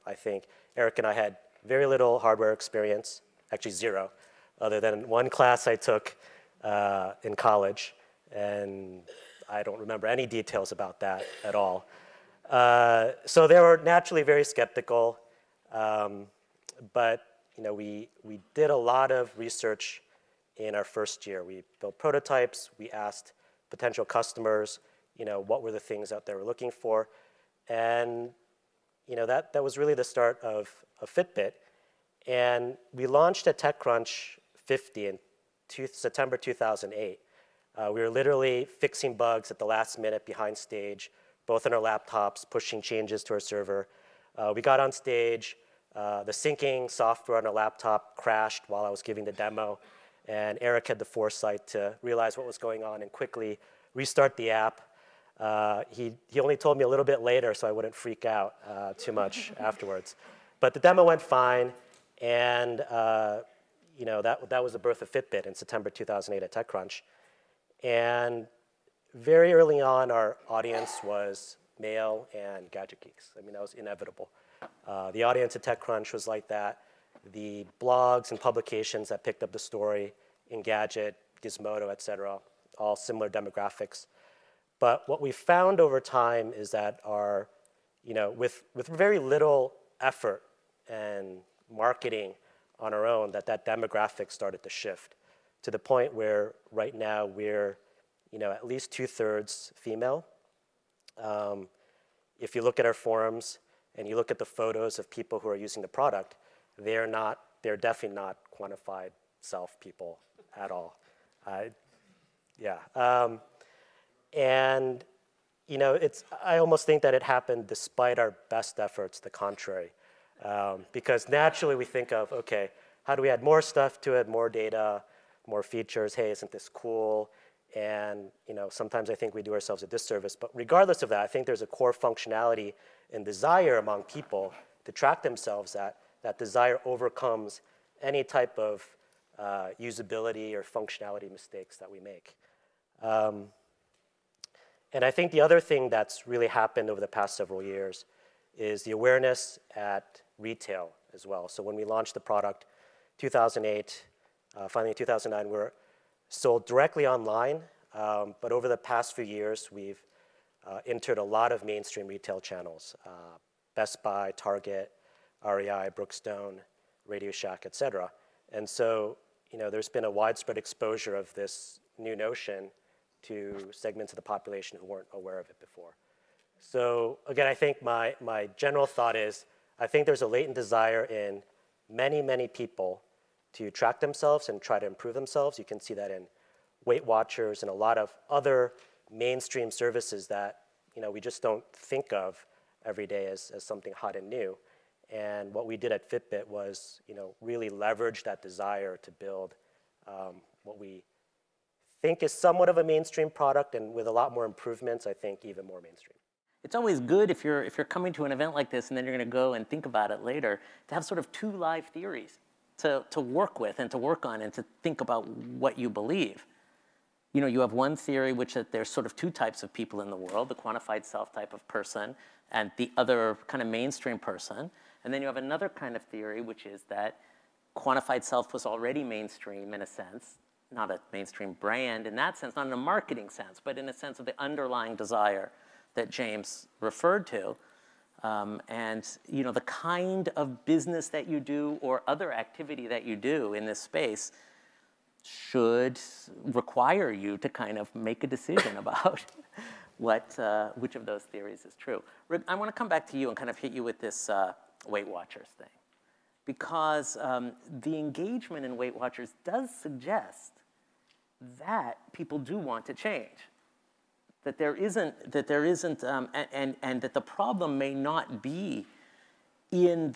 Speaker 6: I think Eric and I had very little hardware experience, actually zero, other than one class I took in college. And I don't remember any details about that at all. So they were naturally very skeptical. But we did a lot of research in our first year. We built prototypes. We asked potential customers, what were the things that they were looking for. And that was really the start of Fitbit. And we launched at TechCrunch 50 in September 2008. We were literally fixing bugs at the last minute behind stage, both on our laptops, pushing changes to our server. We got on stage. The syncing software on our laptop crashed while I was giving the demo. And Eric had the foresight to realize what was going on and quickly restart the app. He only told me a little bit later so I wouldn't freak out too much afterwards. But the demo went fine. And that was the birth of Fitbit in September 2008 at TechCrunch. And very early on, our audience was male and gadget geeks. I mean, that was inevitable. The audience at TechCrunch was like that. The blogs and publications that picked up the story, Engadget, Gizmodo, et cetera, all similar demographics. But what we found over time is that with very little effort and marketing on our own, that demographic started to shift to the point where right now we're at least 2/3 female. If you look at our forums and you look at the photos of people who are using the product, they're definitely not quantified self people at all. And I almost think that it happened despite our best efforts, the contrary. Because naturally we think of, okay, how do we add more stuff to it, more data, more features? Hey, isn't this cool? And sometimes I think we do ourselves a disservice. But regardless of that, I think there's a core functionality and desire among people to track themselves that desire overcomes any type of usability or functionality mistakes that we make. And I think the other thing that's really happened over the past several years is the awareness at retail as well. So when we launched the product 2008, finally in 2009, we were sold directly online. But over the past few years, we've entered a lot of mainstream retail channels, Best Buy, Target, REI, Brookstone, Radio Shack, et cetera. And so, there's been a widespread exposure of this new notion to segments of the population who weren't aware of it before. So again, I think my general thought is, I think there's a latent desire in many, many people to track themselves and try to improve themselves. You can see that in Weight Watchers and a lot of other mainstream services that we just don't think of every day as something hot and new. And what we did at Fitbit was really leverage that desire to build what we think is somewhat of a mainstream product, and with a lot more improvements, I think even more mainstream.
Speaker 1: It's always good if you're coming to an event like this and then you're going to go and think about it later, to have sort of two live theories to work with and to work on and to think about what you believe. You have one theory, which that there's sort of two types of people in the world, the quantified self type of person and the other kind of mainstream person. And then you have another kind of theory, which is that quantified self was already mainstream in a sense, not a mainstream brand in that sense, not in a marketing sense, but in a sense of the underlying desire that James referred to. And the kind of business that you do or other activity that you do in this space should require you to kind of make a decision about which of those theories is true. Rick, I want to come back to you and kind of hit you with this Weight Watchers thing, because the engagement in Weight Watchers does suggest that people do want to change, that there isn't, and that the problem may not be in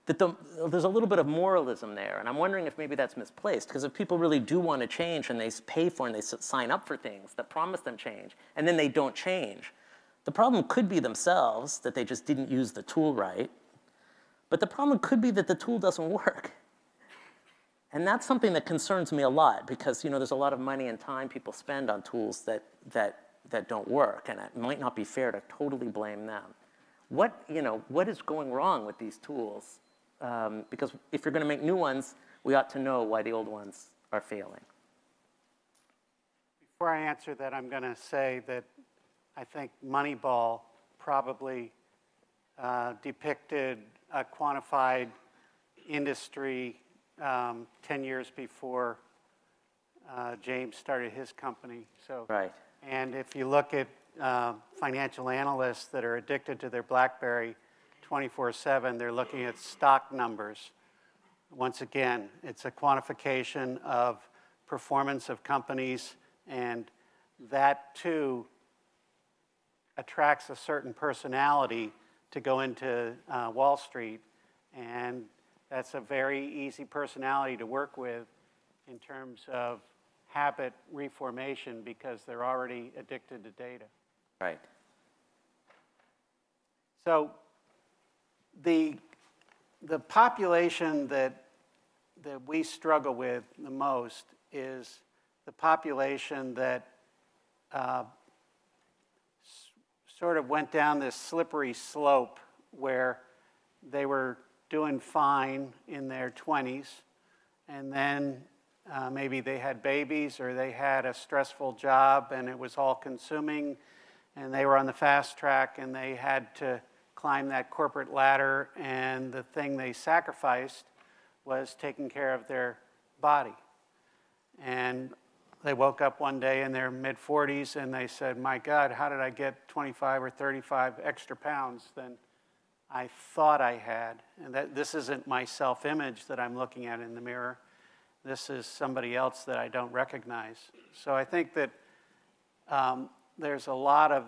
Speaker 1: there's a little bit of moralism there, and I'm wondering if maybe that's misplaced, because if people really do want to change and they pay for and they sign up for things that promise them change, and then they don't change, the problem could be themselves, that they just didn't use the tool right, but the problem could be that the tool doesn't work. And that's something that concerns me a lot, because there's a lot of money and time people spend on tools that don't work, and it might not be fair to totally blame them. What is going wrong with these tools? Because if you're going to make new ones, we ought to know why the old ones are failing.
Speaker 2: Before I answer that, I'm going to say that I think Moneyball probably depicted a quantified industry 10 years before James started his company. So,
Speaker 1: right.
Speaker 2: And if you look at financial analysts that are addicted to their BlackBerry 24/7, they're looking at stock numbers. Once again, it's a quantification of performance of companies, and that too attracts a certain personality to go into Wall Street, and that's a very easy personality to work with in terms of habit reformation, because they're already addicted to data.
Speaker 1: Right.
Speaker 2: So the population that we struggle with the most is the population that sort of went down this slippery slope where they were doing fine in their 20s, and then maybe they had babies or they had a stressful job and it was all consuming, and they were on the fast track and they had to climb that corporate ladder, and the thing they sacrificed was taking care of their body. And they woke up one day in their mid-40s and they said, my God, how did I get 25 or 35 extra pounds than I thought I had? And this isn't my self-image that I'm looking at in the mirror. This is somebody else that I don't recognize. So I think that there's a lot of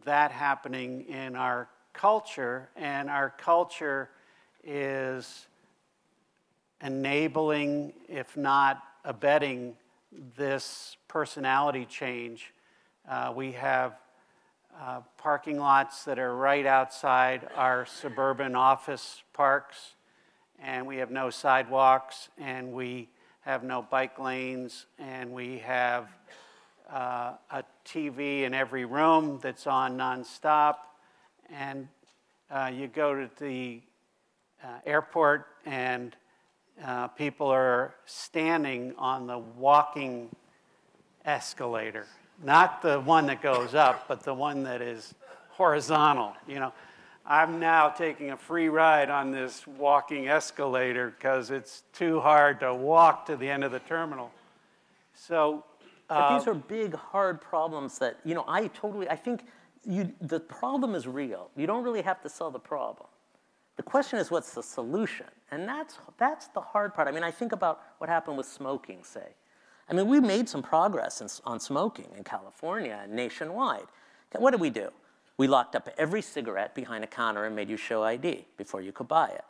Speaker 2: that happening in our culture, and our culture is enabling, if not abetting, this personality change. We have parking lots that are right outside our suburban office parks, and we have no sidewalks, and we have no bike lanes, and we have a TV in every room that's on nonstop, and you go to the airport and people are standing on the walking escalator. Not the one that goes up, but the one that is horizontal. You know, I'm now taking a free ride on this walking escalator because it's too hard to walk to the end of the terminal. So,
Speaker 1: but these are big, hard problems that, you know, I think the problem is real. You don't really have to solve the problem. The question is, what's the solution? And that's the hard part. I mean, I think about what happened with smoking, say. I mean, we made some progress on smoking in California and nationwide. What did we do? We locked up every cigarette behind a counter and made you show ID before you could buy it.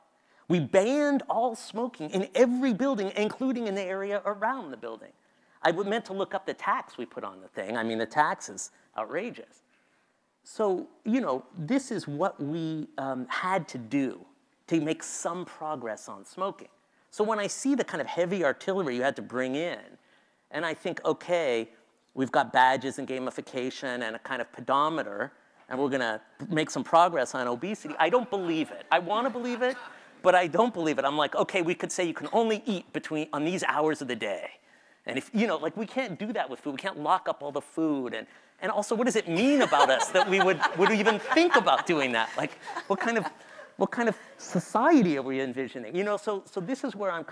Speaker 1: We banned all smoking in every building, including in the area around the building. I meant to look up the tax we put on the thing. I mean, the tax is outrageous. So, you know, this is what we had to do to make some progress on smoking. So when I see the kind of heavy artillery you had to bring in, and I think, okay, we've got badges and gamification and a kind of pedometer, and we're gonna make some progress on obesity, I don't believe it. I wanna believe it, but I don't believe it. I'm like, okay, we could say you can only eat on these hours of the day. And if, you know, like we can't do that with food. We can't lock up all the food. And also, what does it mean about us that we would even think about doing that? Like, what kind of society are we envisioning? You know, so this is where I'm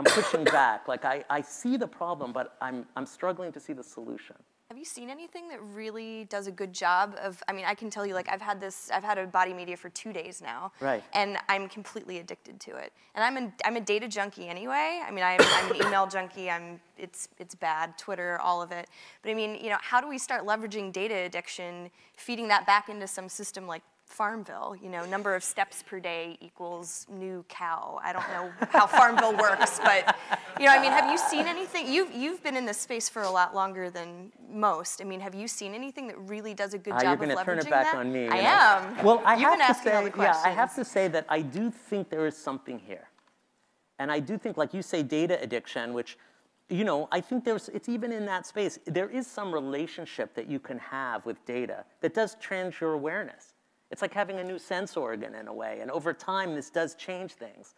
Speaker 1: pushing back. Like, I see the problem, but I'm struggling to see the solution.
Speaker 5: Have you seen anything that really does a good job of, I mean, I can tell you, like, I've had a body media for 2 days now.
Speaker 1: Right.
Speaker 5: And I'm completely addicted to it. And I'm a data junkie anyway. I mean, I'm an email junkie. It's bad, Twitter, all of it. But I mean, you know, how do we start leveraging data addiction, feeding that back into some system like Farmville? You know, number of steps per day equals new cow. I don't know how Farmville works, but, you know, I mean, have you seen anything? You've been in this space for a lot longer than most. I mean, have you seen anything that really does a good job of leveraging that?
Speaker 1: You're going to turn it back on me.
Speaker 5: I am.
Speaker 1: Well, I
Speaker 5: You've been
Speaker 1: have to
Speaker 5: asking
Speaker 1: say,
Speaker 5: all the questions.
Speaker 1: I have to say that I do think there is something here. And I do think, like you say, data addiction, which, you know, I think it's even in that space, there is some relationship that you can have with data that does change your awareness. It's like having a new sense organ in a way, and over time, this does change things.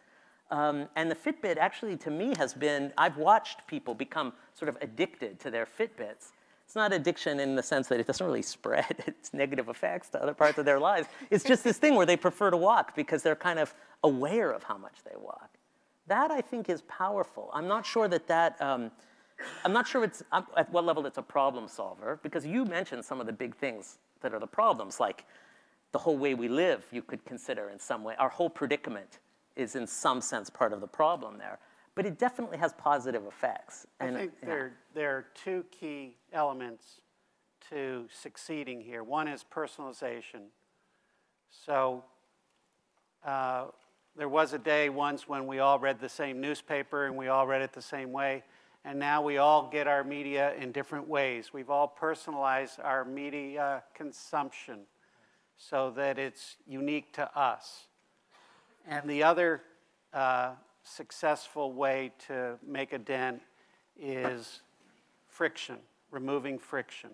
Speaker 1: And the Fitbit actually, to me, has been, I've watched people become sort of addicted to their Fitbits. It's not addiction in the sense that it doesn't really spread its negative effects to other parts of their lives. It's just this thing where they prefer to walk because they're kind of aware of how much they walk. That, I think, is powerful. I'm not sure I'm not sure at what level it's a problem solver, because you mentioned some of the big things that are the problems, like the whole way we live, you could consider in some way. Our whole predicament is in some sense part of the problem there. But it definitely has positive effects.
Speaker 2: I think there are two key elements to succeeding here. One is personalization. So there was a day once when we all read the same newspaper and we all read it the same way. And now we all get our media in different ways. We've all personalized our media consumption so that it's unique to us. And the other successful way to make a dent is friction, removing friction.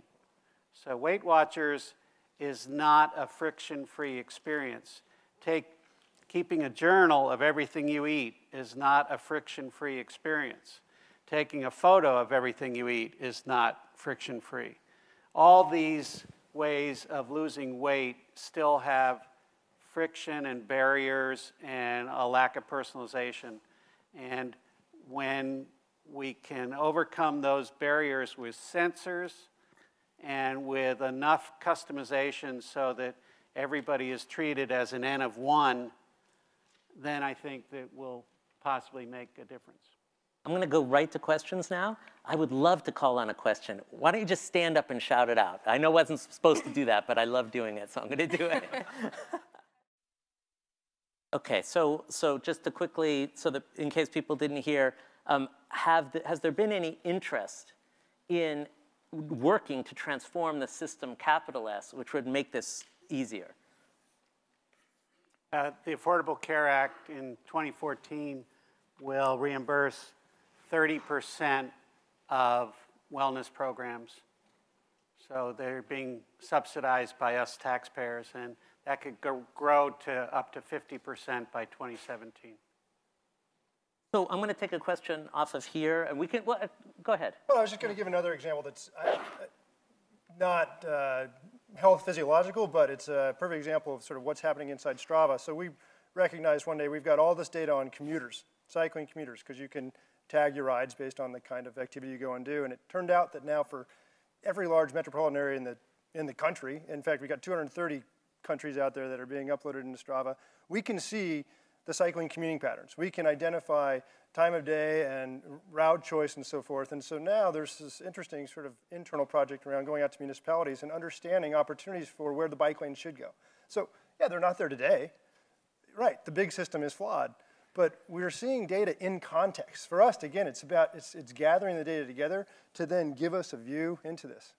Speaker 2: So Weight Watchers is not a friction-free experience. Keeping a journal of everything you eat is not a friction-free experience. Taking a photo of everything you eat is not friction-free. All these ways of losing weight still have friction and barriers and a lack of personalization. And when we can overcome those barriers with sensors and with enough customization so that everybody is treated as an N of 1, then I think that will possibly make a difference.
Speaker 1: I'm going to go right to questions now. I would love to call on a question. Why don't you just stand up and shout it out? I know I wasn't supposed to do that, but I love doing it, so I'm going to do it. Okay, so just to quickly, so that in case people didn't hear, has there been any interest in working to transform the system, capital S, which would make this easier?
Speaker 2: The Affordable Care Act in 2014 will reimburse 30% of wellness programs. So they're being subsidized by us taxpayers, and that could grow to up to 50% by 2017.
Speaker 1: So I'm going to take a question off of here, and we can, well, go ahead.
Speaker 4: Well, I was just going to give another example that's not health physiological, but it's a perfect example of sort of what's happening inside Strava. So we recognized one day we've got all this data on commuters, cycling commuters, because you can tag your rides based on the kind of activity you go and do. And it turned out that now for every large metropolitan area in the country, in fact, we've got 230 countries out there that are being uploaded into Strava, we can see the cycling commuting patterns. We can identify time of day and route choice and so forth. And so now there's this interesting sort of internal project around going out to municipalities and understanding opportunities for where the bike lane should go. So yeah, they're not there today. Right, the big system is flawed. But we're seeing data in context. For us, again, it's gathering the data together to then give us a view into this.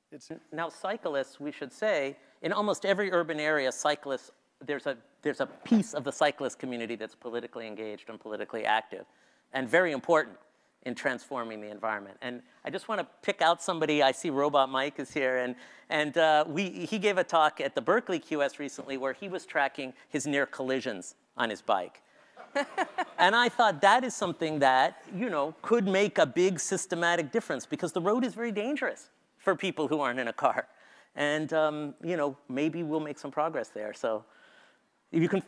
Speaker 1: Now, cyclists, we should say, in almost every urban area, cyclists, there's a piece of the cyclist community that's politically engaged and politically active, and very important in transforming the environment. And I just want to pick out somebody. I see Robot Mike is here, and he gave a talk at the Berkeley QS recently where he was tracking his near collisions on his bike. And I thought that is something that, you know, could make a big systematic difference, because the road is very dangerous for people who aren't in a car. And, you know, maybe we'll make some progress there. So if you can.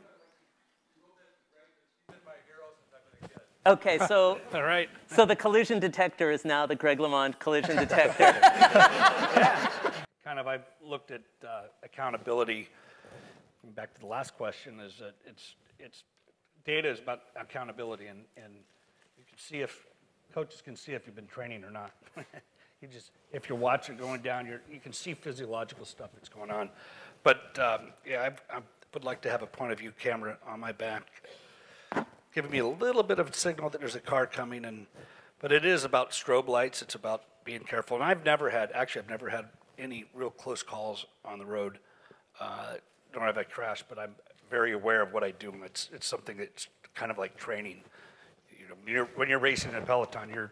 Speaker 1: Okay, so,
Speaker 3: all right.
Speaker 1: So the collision detector is now the Greg LeMond collision detector.
Speaker 3: Yeah. Kind of, I've looked at accountability. Back to the last question, is that it's data is about accountability, and you can see if coaches can see if you've been training or not. If you're watching going down, you can see physiological stuff that's going on. But yeah, I would like to have a point of view camera on my back, giving me a little bit of a signal that there's a car coming. But it is about strobe lights. It's about being careful. And I've never had any real close calls on the road. Nor have I crashed, but I'm very aware of what I do. It's something that's kind of like training. You know, when you're racing in a peloton, you're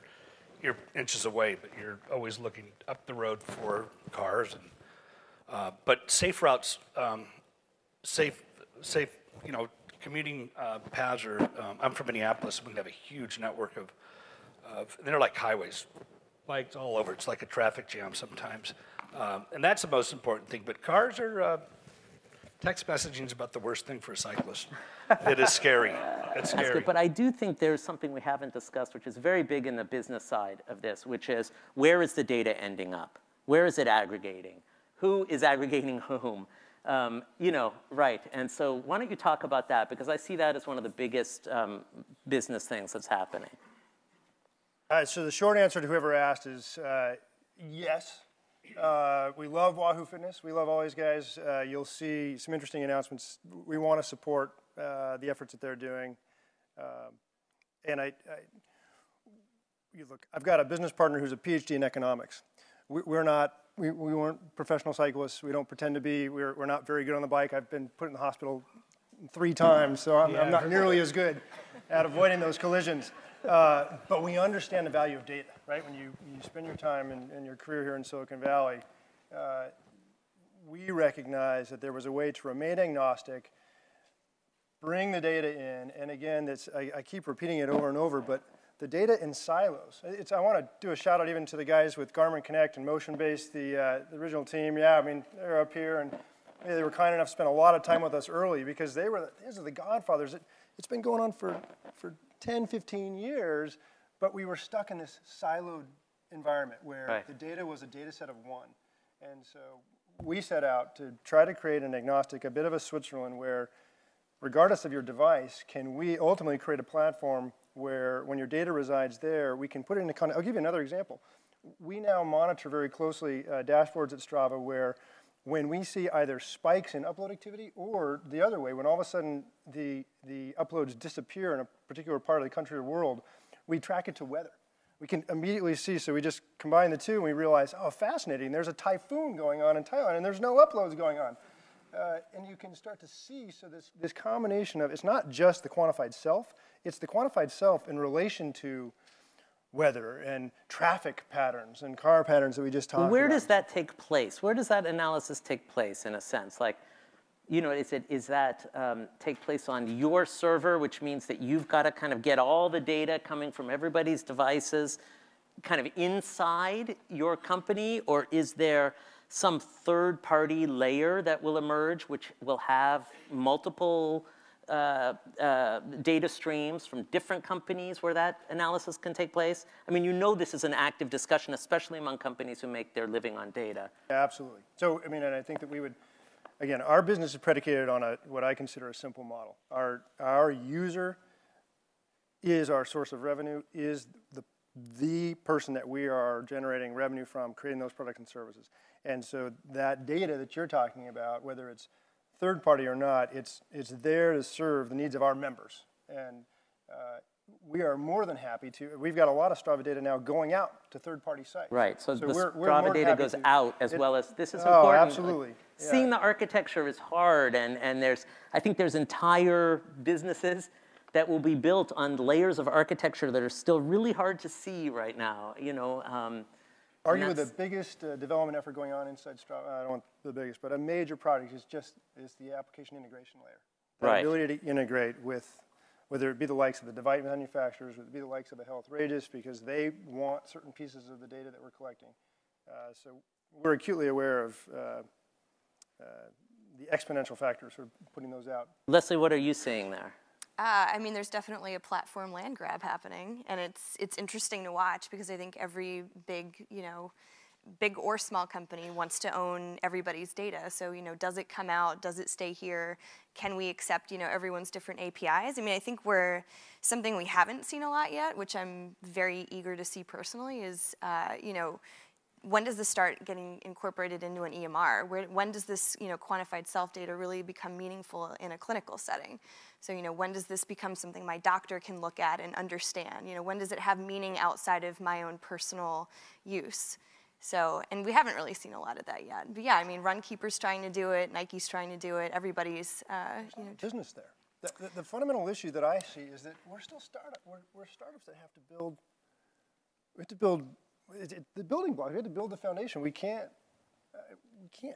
Speaker 3: inches away, but you're always looking up the road for cars. But safe routes, safe, you know, commuting paths are. I'm from Minneapolis. We have a huge network of they're like highways, bikes all over. It's like a traffic jam sometimes, and that's the most important thing. But cars are. Text messaging is about the worst thing for a cyclist. It is scary. It's scary.
Speaker 1: That's good. But I do think there's something we haven't discussed, which is very big in the business side of this, which is where is the data ending up? Where is it aggregating? Who is aggregating whom? You know, right. And so why don't you talk about that? Because I see that as one of the biggest business things that's happening.
Speaker 4: So the short answer to whoever asked is yes. We love Wahoo Fitness. We love all these guys. You'll see some interesting announcements. We want to support the efforts that they're doing. And look, I've got a business partner who's a PhD in economics. We weren't professional cyclists. We don't pretend to be. We're not very good on the bike. I've been put in the hospital 3 times, so I'm not nearly as good at avoiding those collisions. But we understand the value of data, right? When you spend your time in your career here in Silicon Valley, we recognize that there was a way to remain agnostic, bring the data in, and again, I keep repeating it over and over, but the data in silos. I want to do a shout out even to the guys with Garmin Connect and MotionBase, the original team. Yeah, I mean, they're up here, and they were kind enough to spend a lot of time with us early because these are the godfathers. It's been going on for 10, 15 years, but we were stuck in this siloed environment where the data was a data set of one. And so we set out to try to create an agnostic, a bit of a Switzerland where, regardless of your device, can we ultimately create a platform where when your data resides there, we can put it in a context. I'll give you another example. We now monitor very closely dashboards at Strava where when we see either spikes in upload activity or the other way, when all of a sudden the uploads disappear in a particular part of the country or world, we track it to weather. We can immediately see, so we just combine the two and we realize, oh, fascinating, there's a typhoon going on in Thailand and there's no uploads going on. And you can start to see, so this combination of, it's not just the quantified self, it's the quantified self in relation to weather and traffic patterns and car patterns that we just talked about.
Speaker 1: Where does that take place? Where does that analysis take place, in a sense? Like, Is that take place on your server, which means that you've got to kind of get all the data coming from everybody's devices kind of inside your company, or is there some third-party layer that will emerge which will have multiple data streams from different companies where that analysis can take place? I mean, this is an active discussion, especially among companies who make their living on data.
Speaker 4: Yeah, absolutely. So, I mean, and I think that we would, again, our business is predicated on what I consider a simple model. Our user is our source of revenue, is the person that we are generating revenue from, creating those products and services. And so that data that you're talking about, whether it's third party or not, it's there to serve the needs of our members. And we are more than happy to. We've got a lot of Strava data now going out to third party sites.
Speaker 1: Right, so the
Speaker 4: we're
Speaker 1: Strava data goes out as well as, this is important.
Speaker 4: Oh, absolutely.
Speaker 1: Yeah. Seeing the architecture is hard, and I think there's entire businesses that will be built on layers of architecture that are still really hard to see right now,
Speaker 4: Arguably the biggest development effort going on inside Strava, I don't want the biggest, but a major product is the application integration layer. The
Speaker 1: right.
Speaker 4: ability to integrate with, whether it be the likes of the device manufacturers, whether it be the likes of the health rages, because they want certain pieces of the data that we're collecting. So we're acutely aware of the exponential factors for putting those out.
Speaker 1: Leslie, what are you seeing there?
Speaker 5: I mean, there's definitely a platform land grab happening, and it's interesting to watch because I think every big or small company wants to own everybody's data. So, does it come out? Does it stay here? Can we accept, everyone's different APIs? I mean, I think something we haven't seen a lot yet, which I'm very eager to see personally, is, when does this start getting incorporated into an EMR? When does this, quantified self data really become meaningful in a clinical setting? So, when does this become something my doctor can look at and understand? When does it have meaning outside of my own personal use? So, and we haven't really seen a lot of that yet. But yeah, I mean, Runkeeper's trying to do it, Nike's trying to do it, everybody's,
Speaker 4: business there. The fundamental issue that I see is that we're still we're startups that have to build the building block. We have to build the foundation. We can't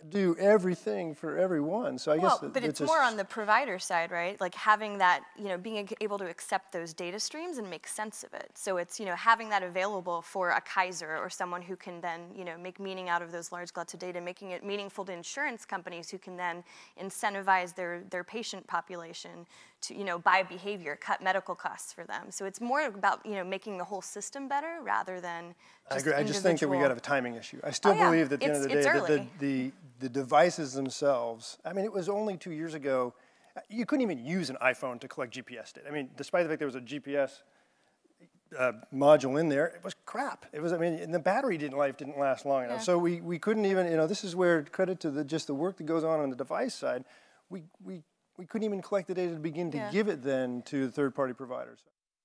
Speaker 4: do everything for everyone. So I guess
Speaker 5: but it's more on the provider side, right? Like having that, being able to accept those data streams and make sense of it. So it's, having that available for a Kaiser or someone who can then, make meaning out of those large gluts of data, making it meaningful to insurance companies who can then incentivize their patient population to, buy behavior, cut medical costs for them. So it's more about, making the whole system better rather than
Speaker 4: I agree. I just think that we got a timing issue. I still believe that at the end of the day, that the devices themselves, I mean, it was only 2 years ago, you couldn't even use an iPhone to collect GPS data. I mean, despite the fact there was a GPS module in there, it was crap. It was, and the battery life didn't last long enough. So we couldn't even, this is where credit to just the work that goes on the device side, we couldn't even collect the data to begin to give it then to the third-party providers.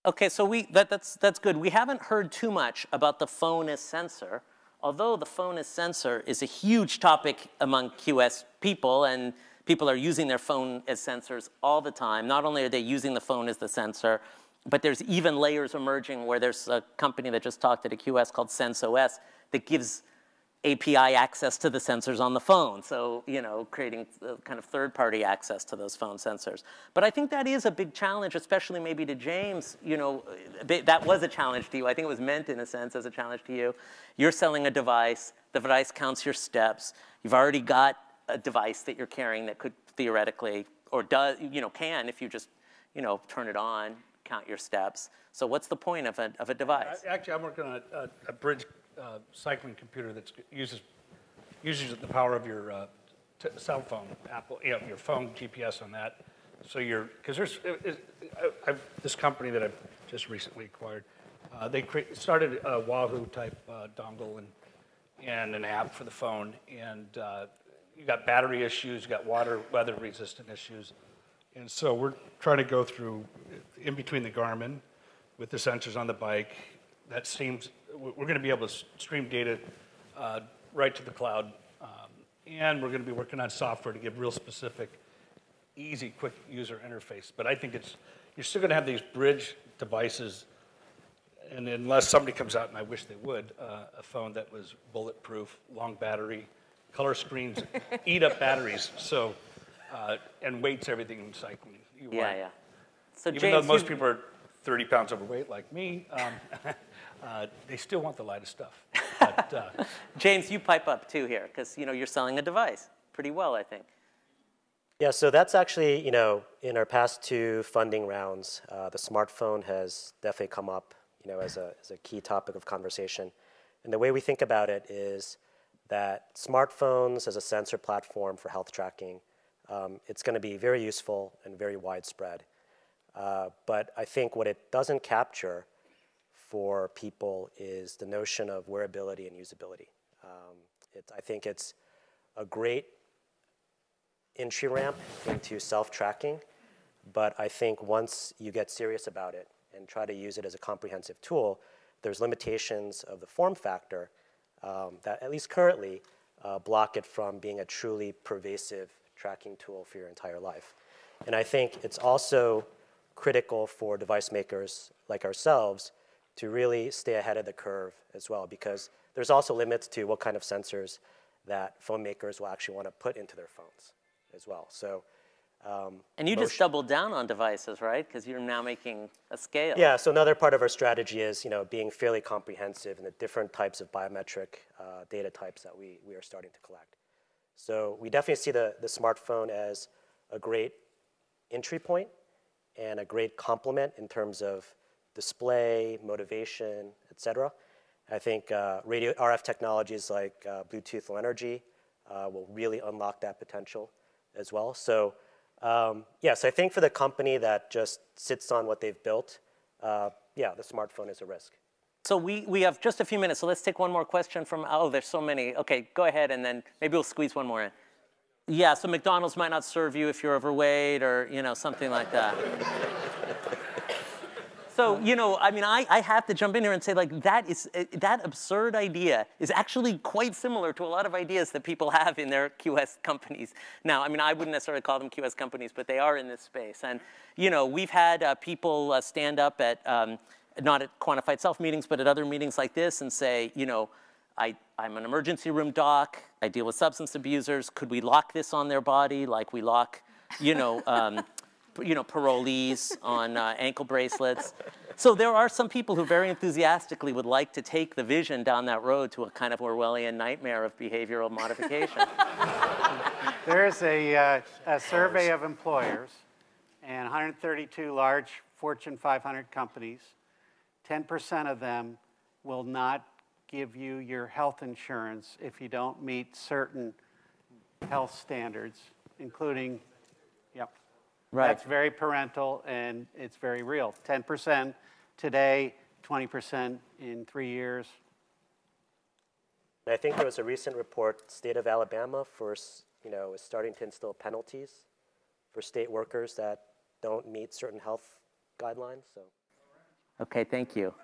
Speaker 1: Okay, so that's good. We haven't heard too much about the phone as sensor, although the phone as sensor is a huge topic among QS people, and people are using their phone as sensors all the time. Not only are they using the phone as the sensor, but there's even layers emerging where there's a company that just talked at a QS called SenseOS that gives API access to the sensors on the phone. So, creating kind of third-party access to those phone sensors. But I think that is a big challenge, especially maybe to James. That was a challenge to you. I think it was meant, in a sense, as a challenge to you. You're selling a device. The device counts your steps. You've already got a device that you're carrying that could theoretically, or does, can, if you just, turn it on, count your steps. So what's the point of a device?
Speaker 3: Actually, I'm working on a bridge cycling computer that uses the power of your cell phone, Apple, your phone GPS on that. So because there's this company that I've just recently acquired, they started a Wahoo type dongle and an app for the phone, and you got battery issues, you got weather resistant issues, and so we're trying to go through in between the Garmin with the sensors on the bike. That seems we're going to be able to stream data right to the cloud, and we're going to be working on software to give real specific, easy, quick user interface. But I think you're still going to have these bridge devices, and unless somebody comes out, and I wish they would, a phone that was bulletproof, long battery, color screens, eat up batteries. So And weight's everything in cycling.
Speaker 1: Yeah. So
Speaker 3: Even
Speaker 1: James,
Speaker 3: though most people are 30 pounds overweight like me, they still want the lightest stuff. But,
Speaker 1: James, you pipe up too here, because you're selling a device pretty well, I think.
Speaker 6: Yeah, so that's actually, in our past 2 funding rounds, the smartphone has definitely come up, as a key topic of conversation. And the way we think about it is that smartphones as a sensor platform for health tracking, it's going to be very useful and very widespread. But I think what it doesn't capture for people is the notion of wearability and usability. I think it's a great entry ramp into self-tracking, but I think once you get serious about it and try to use it as a comprehensive tool, there's limitations of the form factor that, at least currently, block it from being a truly pervasive tracking tool for your entire life. And I think it's also critical for device makers like ourselves to really stay ahead of the curve as well, because there's also limits to what kind of sensors that phone makers will actually want to put into their phones as well. So,
Speaker 1: and you just doubled down on devices, right? Because you're now making a scale.
Speaker 6: Yeah, so another part of our strategy is being fairly comprehensive in the different types of biometric data types that we are starting to collect. So we definitely see the smartphone as a great entry point and a great complement in terms of display, motivation, et cetera. I think radio RF technologies like Bluetooth Low Energy will really unlock that potential as well. So yes, I think for the company that just sits on what they've built, yeah, the smartphone is a risk.
Speaker 1: So we have just a few minutes, so let's take one more question from, there's so many. Okay, go ahead, and then maybe we'll squeeze one more in. Yeah, so McDonald's might not serve you if you're overweight or, something like that. So, I mean, I have to jump in here and say, like, that absurd idea is actually quite similar to a lot of ideas that people have in their QS companies. Now, I mean, I wouldn't necessarily call them QS companies, but they are in this space. And, we've had people stand up at, not at quantified self meetings, but at other meetings like this and say, I'm an emergency room doc. I deal with substance abusers. Could we lock this on their body like we lock, parolees on ankle bracelets? So there are some people who very enthusiastically would like to take the vision down that road to a kind of Orwellian nightmare of behavioral modification.
Speaker 2: There's a survey of employers and 132 large Fortune 500 companies. 10% of them will not give you your health insurance if you don't meet certain health standards, including, yep.
Speaker 1: Right.
Speaker 2: That's very parental, and it's very real. 10% today, 20% in 3 years.
Speaker 6: I think there was a recent report, state of Alabama is starting to instill penalties for state workers that don't meet certain health guidelines. So.
Speaker 1: Okay, thank you.